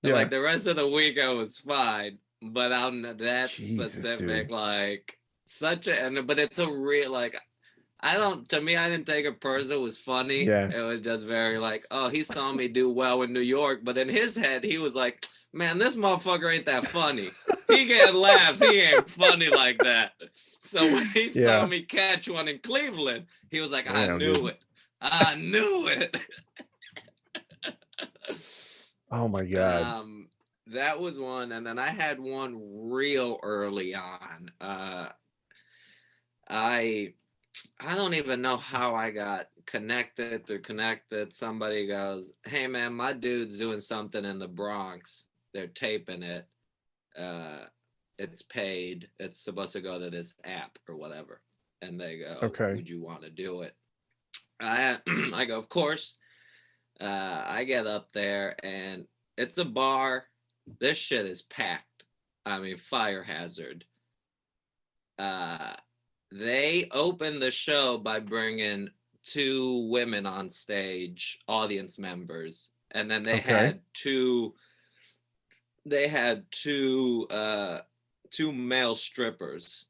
And Yeah. like the rest of the week, I was fine. But on that Jesus, specific, dude. like but it's a real like to me, I didn't take it personal. It was funny. Yeah. It was just very like, oh, he saw me do well in New York. But in his head, he was like, man, this motherfucker ain't that funny. He getting laughs. He ain't funny like that. So when he saw Yeah. me catch one in Cleveland, he was like, I Damn, knew dude. it. I knew it. Oh my God. That was one. And then I had one real early on. I don't even know how I got connected through connected. Somebody goes, hey man, my dude's doing something in the Bronx. They're taping it. It's paid. It's supposed to go to this app or whatever. And they go, Okay. would you want to do it? I I go, of course. I get up there, and it's a bar. This shit is packed. I mean, fire hazard. They opened the show by bringing two women on stage, audience members, and then Okay. they had two male strippers.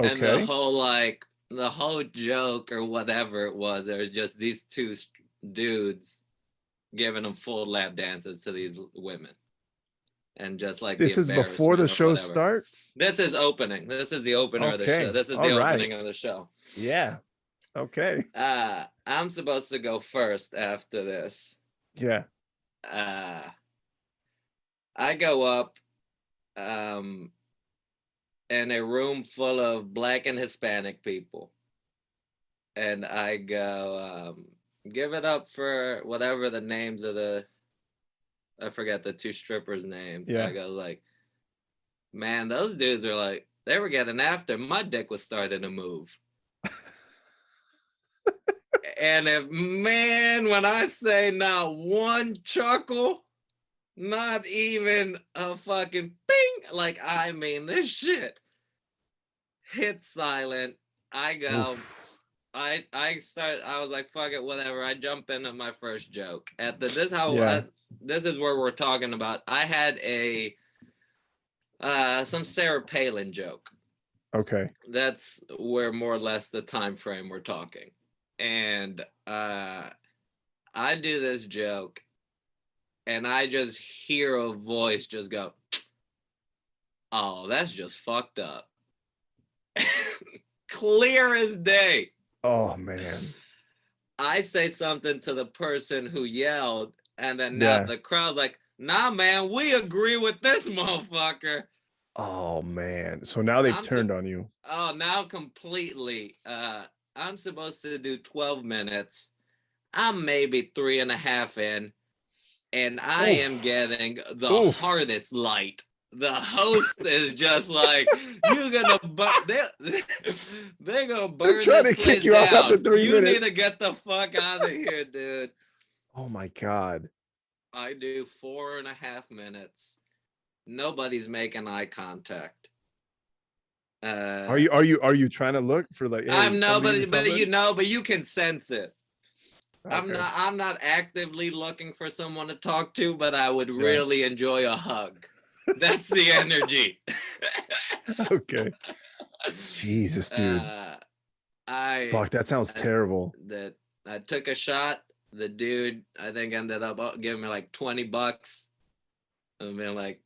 And Okay. the whole joke or whatever it was, there was just these two dudes giving them full lap dances to these women, and just like the This is before the embarrassment of show whatever. starts? This is opening. This is the opener of the show. Okay. This is All the right. opening of the show. Yeah. Okay. I'm supposed to go first after this. Yeah. I go up. in a room full of Black and Hispanic people. And I go, give it up for whatever the names of I forget the two strippers' names. Yeah. I go like, man, those dudes are like, they were getting after my dick was starting to move. And if, man, when I say not one chuckle, not even a fucking ping, like, I mean, this shit hit silent. I go, Oof. I was like, fuck it, whatever. I jump into my first joke. Yeah. This is where we're talking about. I had some Sarah Palin joke. Okay. That's where more or less the time frame we're talking. And I do this joke and I just hear a voice just go, oh, that's just fucked up. Clear as day. Oh man. I say something to the person who yelled, and then now Yeah. the crowd's like, nah, man, we agree with this motherfucker. Oh man. So now they've I'm so, turned on you. oh, now completely. I'm supposed to do 12 minutes. I'm maybe 3.5 in, and I am Oof. getting the Oof. hardest light. The host is just like, you're gonna they're gonna They're burn trying this to kick place you out after down. 3 minutes. You need to get the fuck out of here, dude. Oh my God. I do 4.5 minutes. Nobody's making eye contact. Are Uh, you trying to look for like, hey, I'm tell me nobody, something? but you can sense it. Okay. I'm not actively looking for someone to talk to, but I would Yeah. really enjoy a hug. That's the energy. Okay. Jesus, dude. uh, I Fuck, that sounds I terrible. that I took a shot. The dude I think ended up giving me like $20. And being like,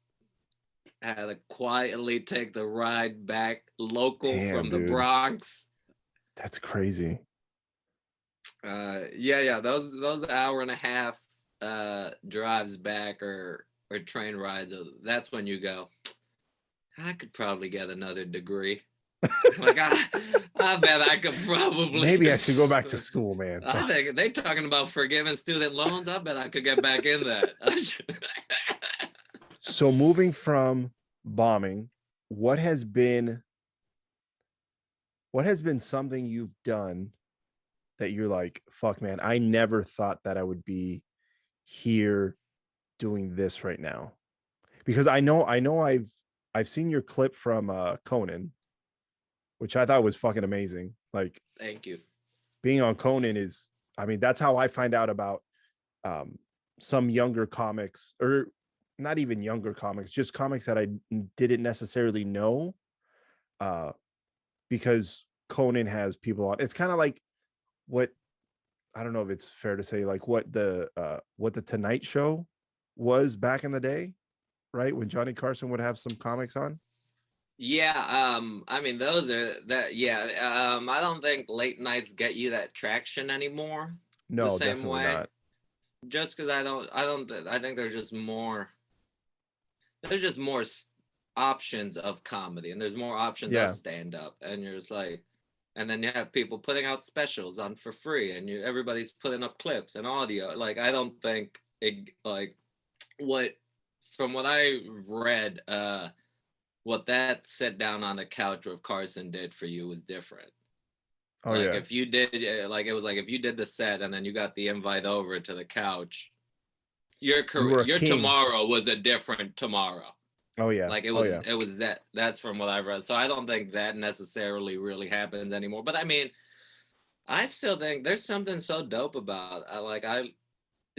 had to quietly take the ride back local Damn, from the dude. Bronx. That's crazy. Yeah. Those hour and a half drives back or train rides. That's when you go, I could probably get another degree. Like I bet I could probably. Maybe I should go back to school, man. I Fuck. think they talking about forgiving student loans. I bet I could get back in that. So moving from bombing, what has been something you've done that you're like, fuck man, I never thought that I would be here doing this right now? Because I know I've seen your clip from Conan, which I thought was fucking amazing. Like Thank you. being on Conan is, I mean, that's how I find out about um some younger comics, or not even younger comics, just comics that I didn't necessarily know, uh because Conan has people on. It's kind of like what, I don't know if it's fair to say, like what the Tonight Show was back in the day, right? When Johnny Carson would have some comics on. Yeah, I mean those are that yeah, I don't think late nights get you that traction anymore the No, same definitely way. not. Just because I think there's just more options of comedy and there's more options of Yeah. stand up and you're just like, and then you have people putting out specials on for free and everybody's putting up clips and audio. Like I don't think it like what from what I read, what that sit down on the couch with Carson did for you was different. Oh Like yeah. if you did, like it was like if you did the set and then you got the invite over to the couch, your You career, were a your king. tomorrow was a different tomorrow. Oh yeah. Like Oh yeah. it was that. That's from what I've read. So I don't think that necessarily really happens anymore. But I mean, I still think there's something so dope about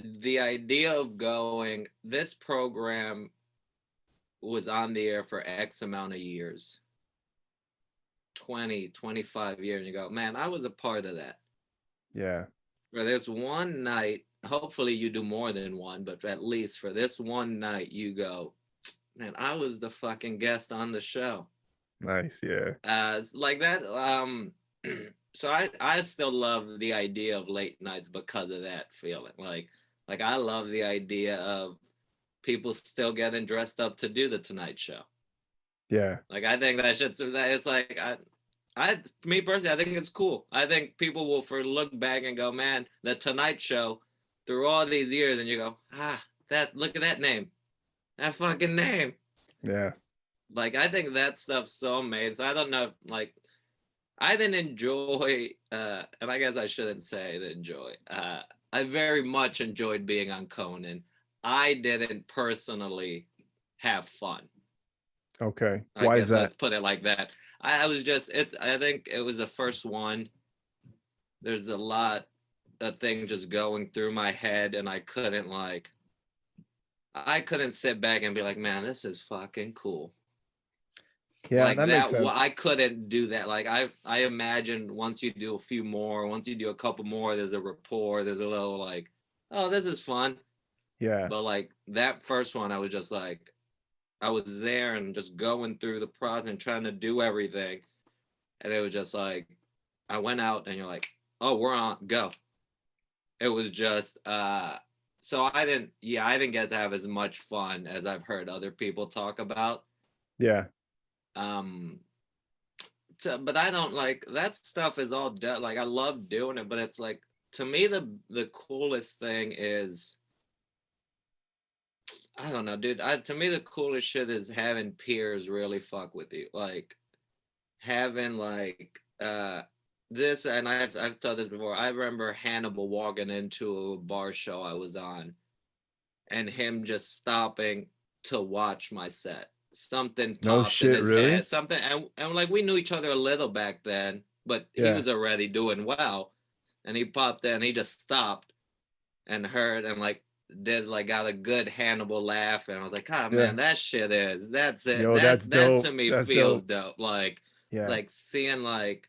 the idea of going. This program was on the air for X amount of years, 20, 25 years. And you go, man, I was a part of that. Yeah. For this one night, hopefully you do more than one, but at least for this one night, you go, man, I was the fucking guest on the show. Nice. Yeah. Like that. So I still love the idea of late nights because of that feeling. Like I love the idea of people still getting dressed up to do the Tonight Show. Yeah. Like I think that shit's it's like me personally, I think it's cool. I think people will for look back and go, man, the Tonight Show through all these years, and you go, that look at that name, that fucking name. Yeah. Like I think that stuff's so amazing. I don't know, like I didn't enjoy, and I guess I shouldn't say that enjoy. I very much enjoyed being on Conan. I didn't personally have fun. Okay. I Why is guess that? let's put it like that. I was just it. I think it was the first one. There's a lot of things just going through my head, and I couldn't sit back and be like, man, this is fucking cool. Yeah, Like that makes that, sense. I couldn't do that. Like I imagine once you do a few more, once you do a couple more, there's a rapport. There's a little like, oh, this is fun. Yeah. But like that first one, I was just like, I was there and just going through the process and trying to do everything. And it was just like, I went out and you're like, oh, we're on, go. It was just, so I didn't get to have as much fun as I've heard other people talk about. Yeah. Um, but I don't like that stuff is all done. Like I love doing it, but it's like, to me, the coolest thing is, I don't know, dude. To me, the coolest shit is having peers really fuck with you. Like, having like this, and I've told this before. I remember Hannibal walking into a bar show I was on, and him just stopping to watch my set. Something No popped in shit, his head. really? Something, and like we knew each other a little back then, but he Yeah. was already doing well, and he popped in. And he just stopped and heard and like did like got a good Hannibal laugh, and I was like, ah, Yeah. man, that's it. Yo, that's That dope. to me That's feels dope. dope. Yeah. Like seeing like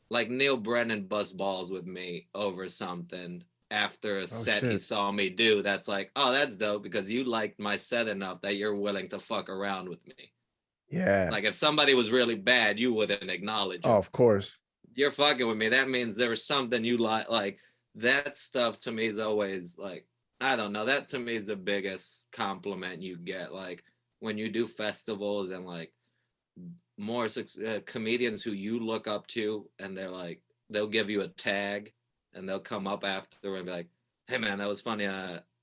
Neil Brennan bust balls with me over something after a Oh set he shit. saw me do. That's like, oh, that's dope because you liked my set enough that you're willing to fuck around with me. Yeah. Like if somebody was really bad, you wouldn't acknowledge Oh, him. of course. You're fucking with me. That means there was something you like that stuff to me is always like, I don't know. That to me is the biggest compliment you get. Like when you do festivals and like more comedians who you look up to, and they're like, they'll give you a tag, and they'll come up after and be like, "Hey man, that was funny.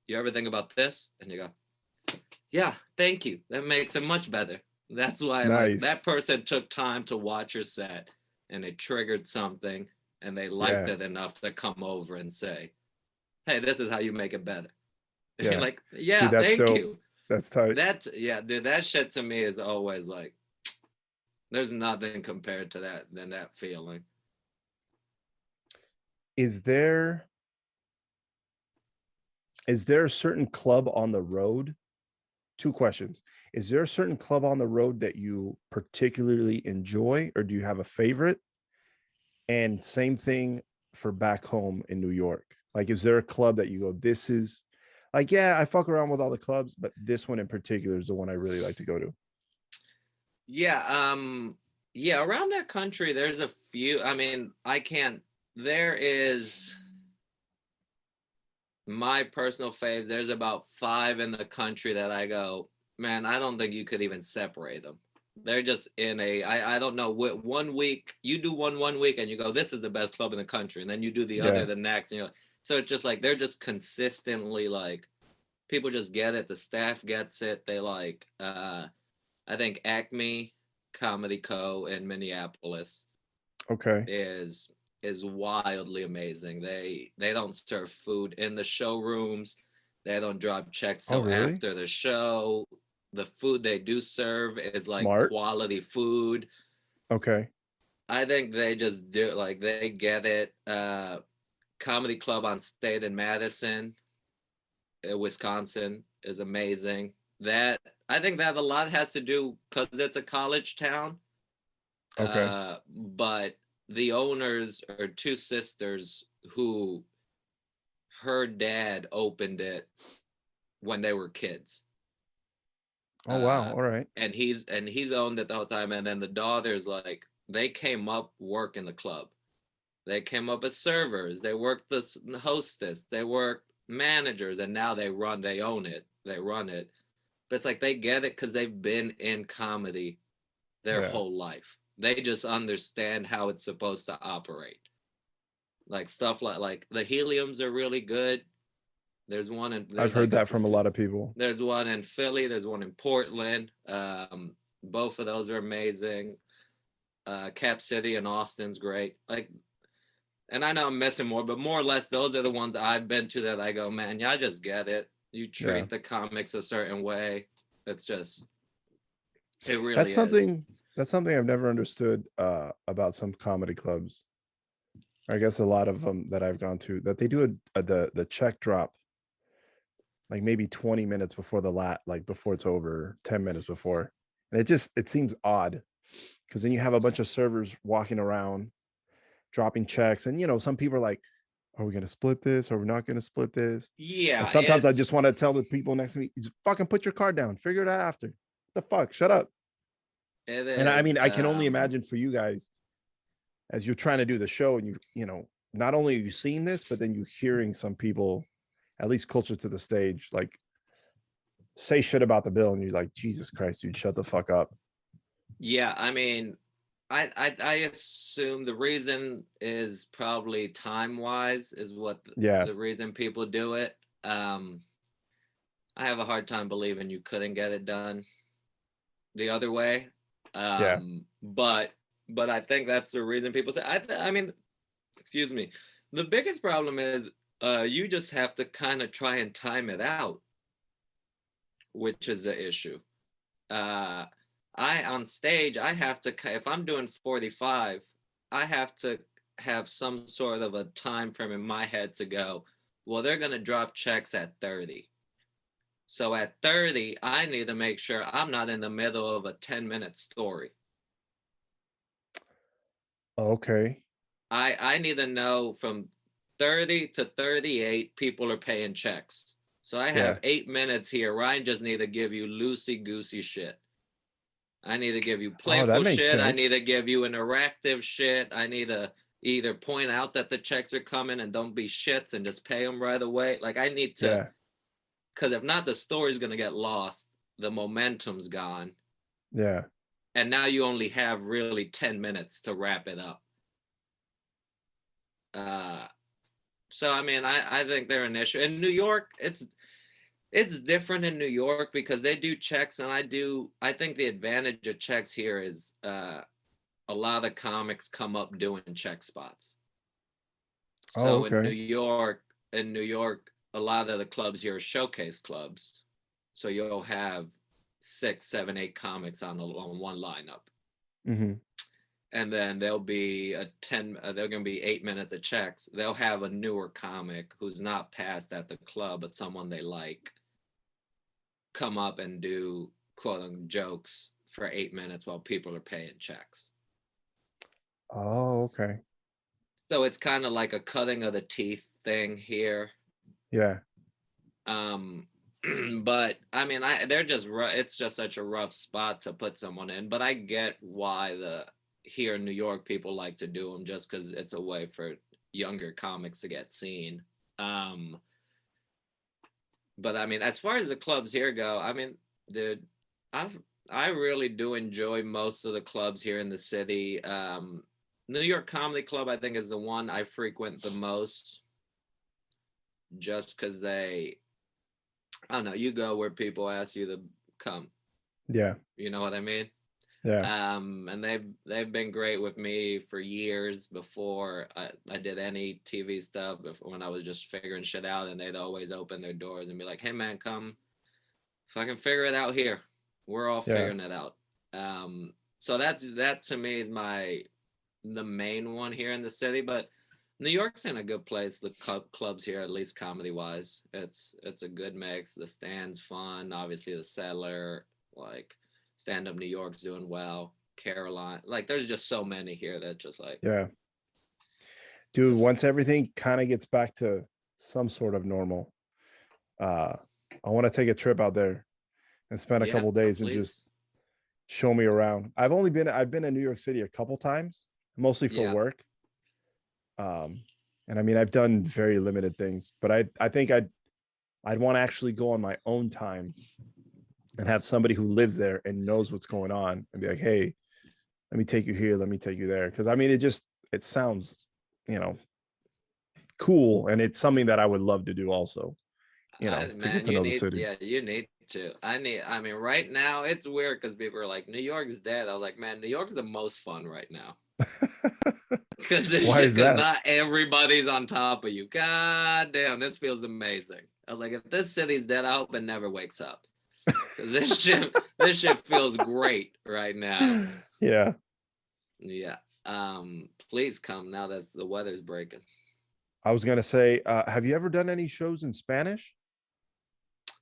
You ever think about this?" And you go, "Yeah, thank you. That makes it much better." That's why like that Nice. person took time to watch your set, and it triggered something, and they liked Yeah. it enough to come over and say, "Hey, this is how you make it better." And you're Yeah. like, Dude, "Yeah, that's thank dope. you." That's tight. That yeah, dude, that shit to me is always like, there's nothing compared to that than that feeling. Is there is there a certain club on the road? Two questions. Is there a certain club on the road that you particularly enjoy, or do you have a favorite? And same thing for back home in New York. Like, is there a club that you go, this is like, yeah, I fuck around with all the clubs, but this one in particular is the one I really like to go to? Yeah, yeah, around that country there's a few. I mean, I can't there is my personal faves. There's about five in the country that I go, man, I don't think you could even separate them. They're just in I don't know what 1 week you do one week and you go, this is the best club in the country, and then you do the other Yeah. the next, and you're like, so it's just like they're just consistently like, people just get it, the staff gets it. They like I think Acme Comedy Co. in Minneapolis Okay. is wildly amazing. They don't serve food in the showrooms. They don't drop checks Oh, till really? after the show. The food they do serve is like Smart. quality food. Okay. I think they just do like they get it. Comedy Club on State in Madison, Wisconsin is amazing. That I think that a lot has to do because it's a college town. Okay. But the owners are two sisters who her dad opened it when they were kids. Oh, wow. Uh, All right. and he's owned it the whole time. And then the daughters, like, they came up working the club. They came up as servers. They worked the hostess. They worked managers, and now they own it. They run it. But it's like they get it because they've been in comedy their Yeah. whole life. They just understand how it's supposed to operate. Like stuff like the Heliums are really good. There's one in I've there's heard like a that from a lot of people. there's one in Philly. There's one in Portland. Both of those are amazing. Cap City and Austin's great. Like, and I know I'm missing more, but more or less those are the ones I've been to that I go, man, y'all just get it. You Yeah. treat the comics a certain way. It's just, it That's really is. something that's something I've never understood about some comedy clubs. I guess a lot of them that I've gone to, that they do the check drop like maybe 20 minutes before like before it's over, 10 minutes before. And it seems odd because then you have a bunch of servers walking around dropping checks, and some people are like, are we going to split this? Are we not going to split this? And Yeah, sometimes I just want to tell the people next to me, just fucking put your card down, figure it out after. The fuck, shut up. it And I is. mean, I can only imagine for you guys as you're trying to do the show, and not only are you seeing this, but then you're hearing some people at least closer to the stage like say shit about the bill, and you're like, Jesus Christ, dude, shut the fuck up. Yeah, I mean, I assume the reason is probably time wise is what Yeah. the reason people do it. I have a hard time believing you couldn't get it done the other way. Yeah. But I think that's the reason people say. I mean, excuse me. The biggest problem is you just have to kind of try and time it out, which is the issue. Uh, I on stage, I have to if I'm doing 45, I have to have some sort of a time frame in my head to go, well, they're going to drop checks at 30. So at 30, I need to make sure I'm not in the middle of a 10-minute story. Okay. I need to know from 30 to 38 people are paying checks. So I Yeah. have 8 minutes here where I just need to give you loosey goosey shit. I need to give you Oh, that playful makes shit. I need sense. to give you interactive shit. I need to either point out that the checks are coming and don't be shits and just pay them right away. Like I need to, Yeah. because if not, the story's gonna get lost. The momentum's gone, Yeah. and now you only have really 10 minutes to wrap it up. Uh, so I mean, I think they're an issue in New York. It's different in New York because they do checks, and I think the advantage of checks here is a lot of comics come up doing check spots. Oh, So okay. In New York, a lot of the clubs here are showcase clubs. So you'll have 6, 7, 8 comics on one lineup, Mm-hmm. and then there'll be they're going to be 8 minutes of checks. They'll have a newer comic who's not passed at the club, but someone they like, come up and do quote unquote jokes for 8 minutes while people are paying checks. Oh, okay. So it's kind of like a cutting of the teeth thing here. Yeah. Um, but I mean, they're just it's just such a rough spot to put someone in. But I get why the here in New York people like to do them just because it's a way for younger comics to get seen. Um, but I mean, as far as the clubs here go, I mean, dude, I really do enjoy most of the clubs here in the city. New York Comedy Club, I think, is the one I frequent the most, just because I don't know, you go where people ask you to come. Yeah. You know what I mean? Yeah. And they've been great with me for years before I did any TV stuff. Before, when I was just figuring shit out, and they'd always open their doors and be like, "Hey man, come fucking figure it out here. We're all Yeah. figuring it out." So that to me is the main one here in the city, but New York's in a good place. The clubs here, at least comedy wise, it's a good mix. The Stand's fun. Obviously, the Settler, like Stand Up New York's doing well. Caroline, like there's just so many here that just like Yeah. it's a Dude, once everything kind of gets back to some sort of normal, uh, I want to take a trip out there and spend a yeah, couple days and just please, show me around. I've been in New York City a couple times, mostly for yeah, work. And I mean, I've done very limited things, but I think I'd want to actually go on my own time and have somebody who lives there and knows what's going on and be like, hey, let me take you here, let me take you there. Because I mean, it sounds, you know, cool, and it's something that I would love to do also. You know, to get Man, to know the city. you need to. I mean, right now it's weird because people are like, New York's dead. I was like, man, New York's the most fun right now. Because Why is because that? not everybody's on top of you. God damn, this feels amazing. I was like, if this city's dead, I hope it never wakes up. Because this shit feels great right now. Yeah. Yeah. Please come now that the weather's breaking. I was gonna say, have you ever done any shows in Spanish?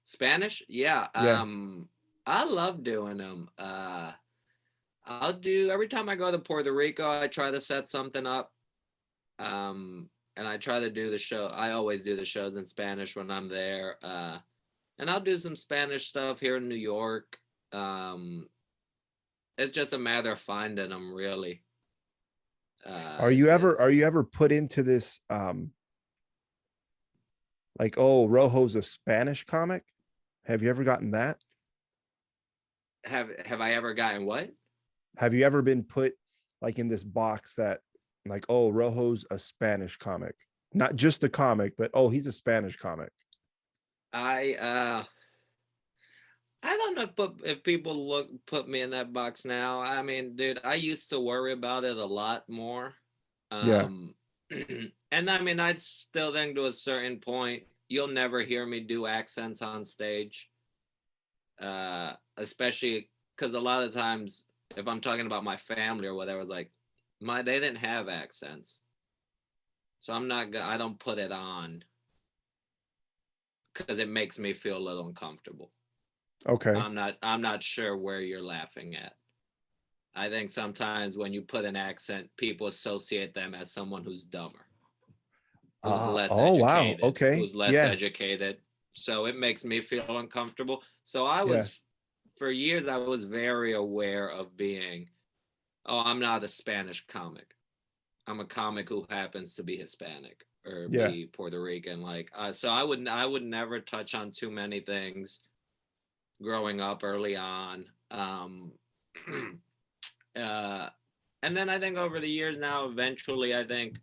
Spanish? Yeah. Yeah. I love doing them. I'll do every time I go to Puerto Rico, I try to set something up. And I try to do the show. I always do the shows in Spanish when I'm there. And I'll do some Spanish stuff here in New York. Um, it's just a matter of finding them, really. Are It's you ever put into this like, oh, Rojo's a Spanish comic? Have you ever gotten that? have I ever gotten what? Have you ever been put like in this box that like, oh, Rojo's a Spanish comic? Not just the comic, but oh, he's a Spanish comic. I uh I don't know if people put me in that box now. I mean, dude, I used to worry about it a lot more. Yeah. Um, and I mean, I still think to a certain point, you'll never hear me do accents on stage. Especially because a lot of times, if I'm talking about my family or whatever, like they didn't have accents, so I don't put it on because it makes me feel a little uncomfortable. Okay. I'm not sure where you're laughing at. I think sometimes when you put an accent, people associate them as someone who's dumber, Oh wow. Okay. who's less Yeah. educated. So it makes me feel uncomfortable. So Yeah. for years, I was very aware of being, oh, I'm not a Spanish comic. I'm a comic who happens to be Hispanic or Yeah. be Puerto Rican. Like, so I would never touch on too many things growing up early on. Uh, and then I think over the years now, eventually, I think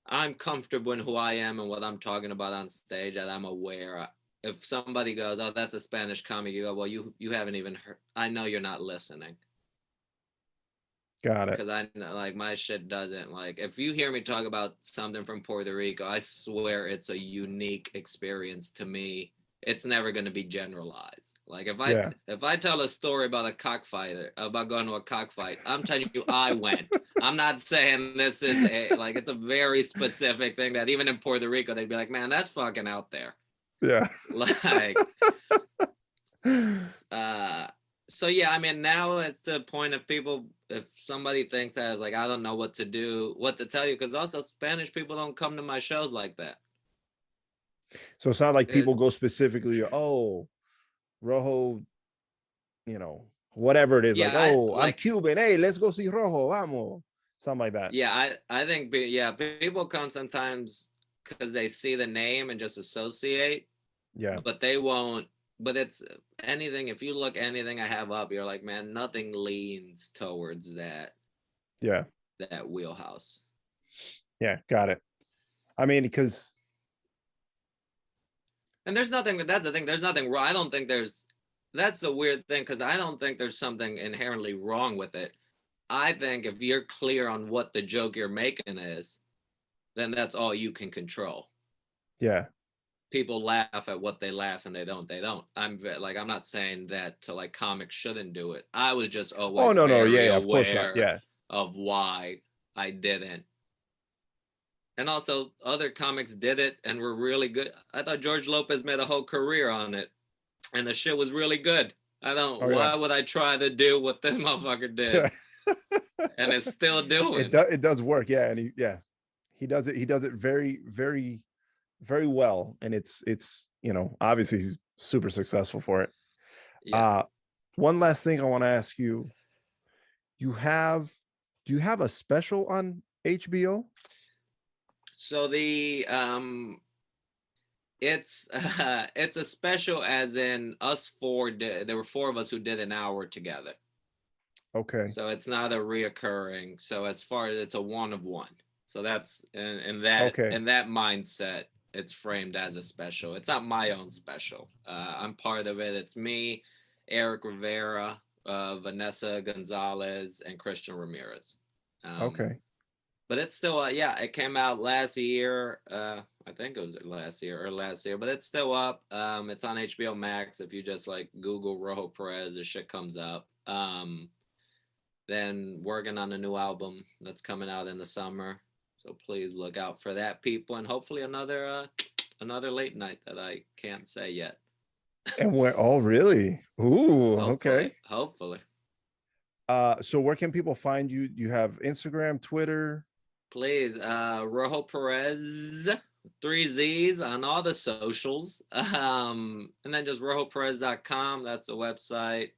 I'm comfortable in who I am and what I'm talking about on stage. That I'm aware. If somebody goes, "Oh, that's a Spanish comic," you go, "Well, you haven't even heard. I know you're not listening." Got it. Because I know, like, my shit doesn't, like, if you hear me talk about something from Puerto Rico, I swear it's a unique experience to me. It's never going to be generalized. Like, Yeah. if I tell a story about a cockfighter, about going to a cockfight, I'm telling you I went. I'm not saying this is like, it's a very specific thing that even in Puerto Rico they'd be like, man, that's fucking out there. Yeah. Like, uh so yeah, I mean, now it's the point of people, if somebody thinks that, like, I don't know what to do, what to tell you, because also Spanish people don't come to my shows like that. So it's not like It, people go specifically, oh, Rojo, whatever it is, like, yeah, I oh, I'm like, Cuban. Hey, let's go see Rojo. Vamos. Something like that. yeah, I think, yeah, people come sometimes because they see the name and just associate, Yeah. but they won't. But it's anything. If you look anything I have up, you're like, man, nothing leans towards Yeah. that wheelhouse. Yeah. Got it. I mean, because And there's nothing. That's the thing. There's nothing wrong. I don't think there's. That's a weird thing because I don't think there's something inherently wrong with it. I think if you're clear on what the joke you're making is, then that's all you can control. yeah. People laugh at what they laugh and they don't. I'm not saying that to, like, comics shouldn't do it. I was just Oh always no, no, yeah, very yeah, of course not. aware Yeah. of why I didn't. And also other comics did it and were really good. I thought George Lopez made a whole career on it and the shit was really good. I don't, Oh yeah. why would I try to do what this motherfucker did Yeah. and it's still it doing? does it does work. Yeah. And he does it very, very, very well. And it's obviously he's super successful for it. Yeah. Uh one last thing I want to ask you. You have do you have a special on HBO? So it's a special as in us four did, there were four of us who did an hour together. Okay. So it's not a reoccurring. So as far as it's a one of one. So that's Okay. in that mindset, it's framed as a special. It's not my own special. I'm part of it. It's me, Eric Rivera, Vanessa Gonzalez, and Christian Ramirez. Um, Okay. but it's still yeah, it came out last year. I think it was last year, but it's still up. It's on HBO Max. If you just like Google Rojo Perez, the shit comes up. Then working on a new album that's coming out in the summer. So please look out for that, people, and hopefully another late night that I can't say yet. And where? Oh, really? Ooh. Hopefully, Okay. hopefully. So where can people find you? You have Instagram, Twitter. Please, Rojo Perez, three Z's on all the socials. And then just rojoperez.com. That's a website.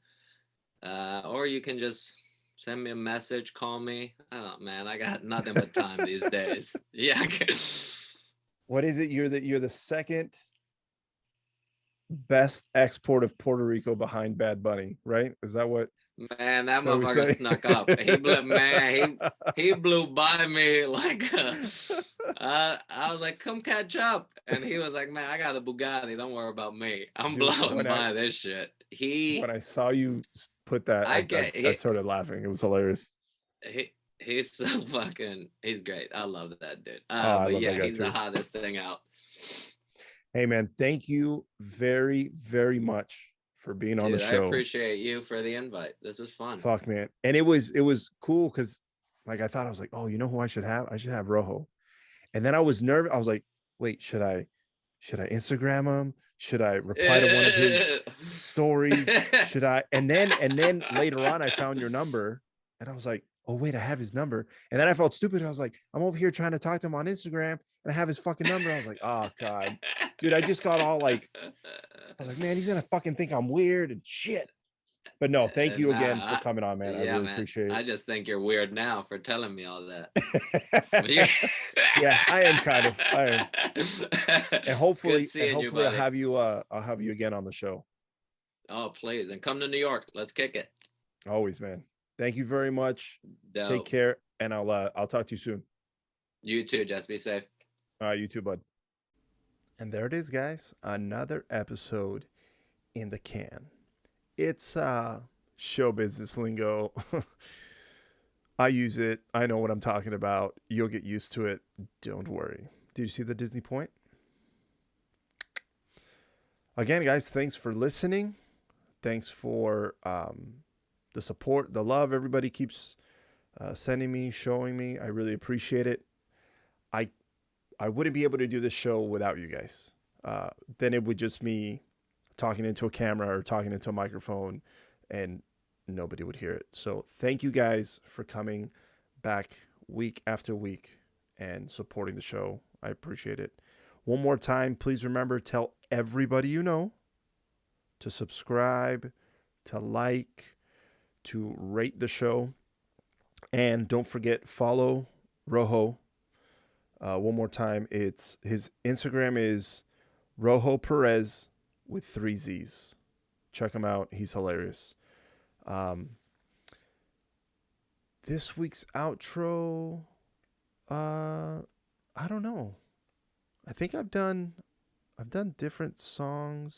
Or you can just send me a message, call me. Oh man, I got nothing but time these days. Yeah. What is it? You're the second best export of Puerto Rico behind Bad Bunny, right? Is that what? Man, that Is that what we motherfucker say? snuck up. He blew by me like I was like, come catch up. And he was like, man, I got a Bugatti. Don't worry about me. I'm Dude, blowing by this shit. when I saw you put that, I I get I started laughing. It was hilarious. he's so fucking, he's great. I love that dude. Oh, I But love that yeah, guy he's the too. hottest thing out. Hey man, thank you very, very much for being on the Dude, I show. appreciate you for the invite. This was fun. Fuck man. And it was cool because like I thought I was like, oh, you know who I should have? I should have Rojo. And then I was nervous. I was like, wait, should I Instagram him? Should I reply to one of his stories? Should I? And then later on I found your number and I was like, oh wait, I have his number. And then I felt stupid. I was like, I'm over here trying to talk to him on Instagram and I have his fucking number. I was like, oh God. Dude, I just got all like, I was like, man, he's gonna fucking think I'm weird and shit. But no, thank you again for Nah, coming on, man. I yeah, really man. appreciate I just think you're weird now for telling me all that. it. Yeah, I am kind of. I am. And Good hopefully seeing you, I'll buddy. have you again on the show. Oh, please. And come to New York. Let's kick it. Always, man. Thank you very much. Take Dope. care and I'll talk to you soon. You too. Just be safe. All right, you too, bud. And there it is, guys. Another episode in the can. It's show business lingo. I use it. I know what I'm talking about. You'll get used to it. Don't worry. Did you see the Disney point? Again, guys, thanks for listening. Thanks for the support, the love everybody keeps sending me, showing me. I really appreciate it. I I wouldn't be able to do this show without you guys. Then it would just me talking into a camera or talking into a microphone, and nobody would hear it. So thank you guys for coming back week after week and supporting the show. I appreciate it. One more time, please remember, tell everybody you know to subscribe, to like, to rate the show. And don't forget, follow Rojo. One more time, it's his Instagram is Rojo Perez with 3 Z's. Check him out. He's hilarious. This week's outro, I don't know. I think I've done different songs,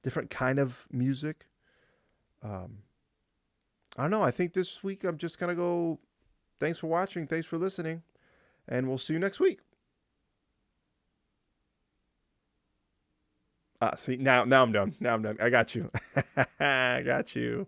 different kind of music. I don't know. I think this week I'm just gonna go. Thanks for watching. Thanks for listening, and we'll see you next week. See, now I'm done. Now I'm done. I got you. I got you.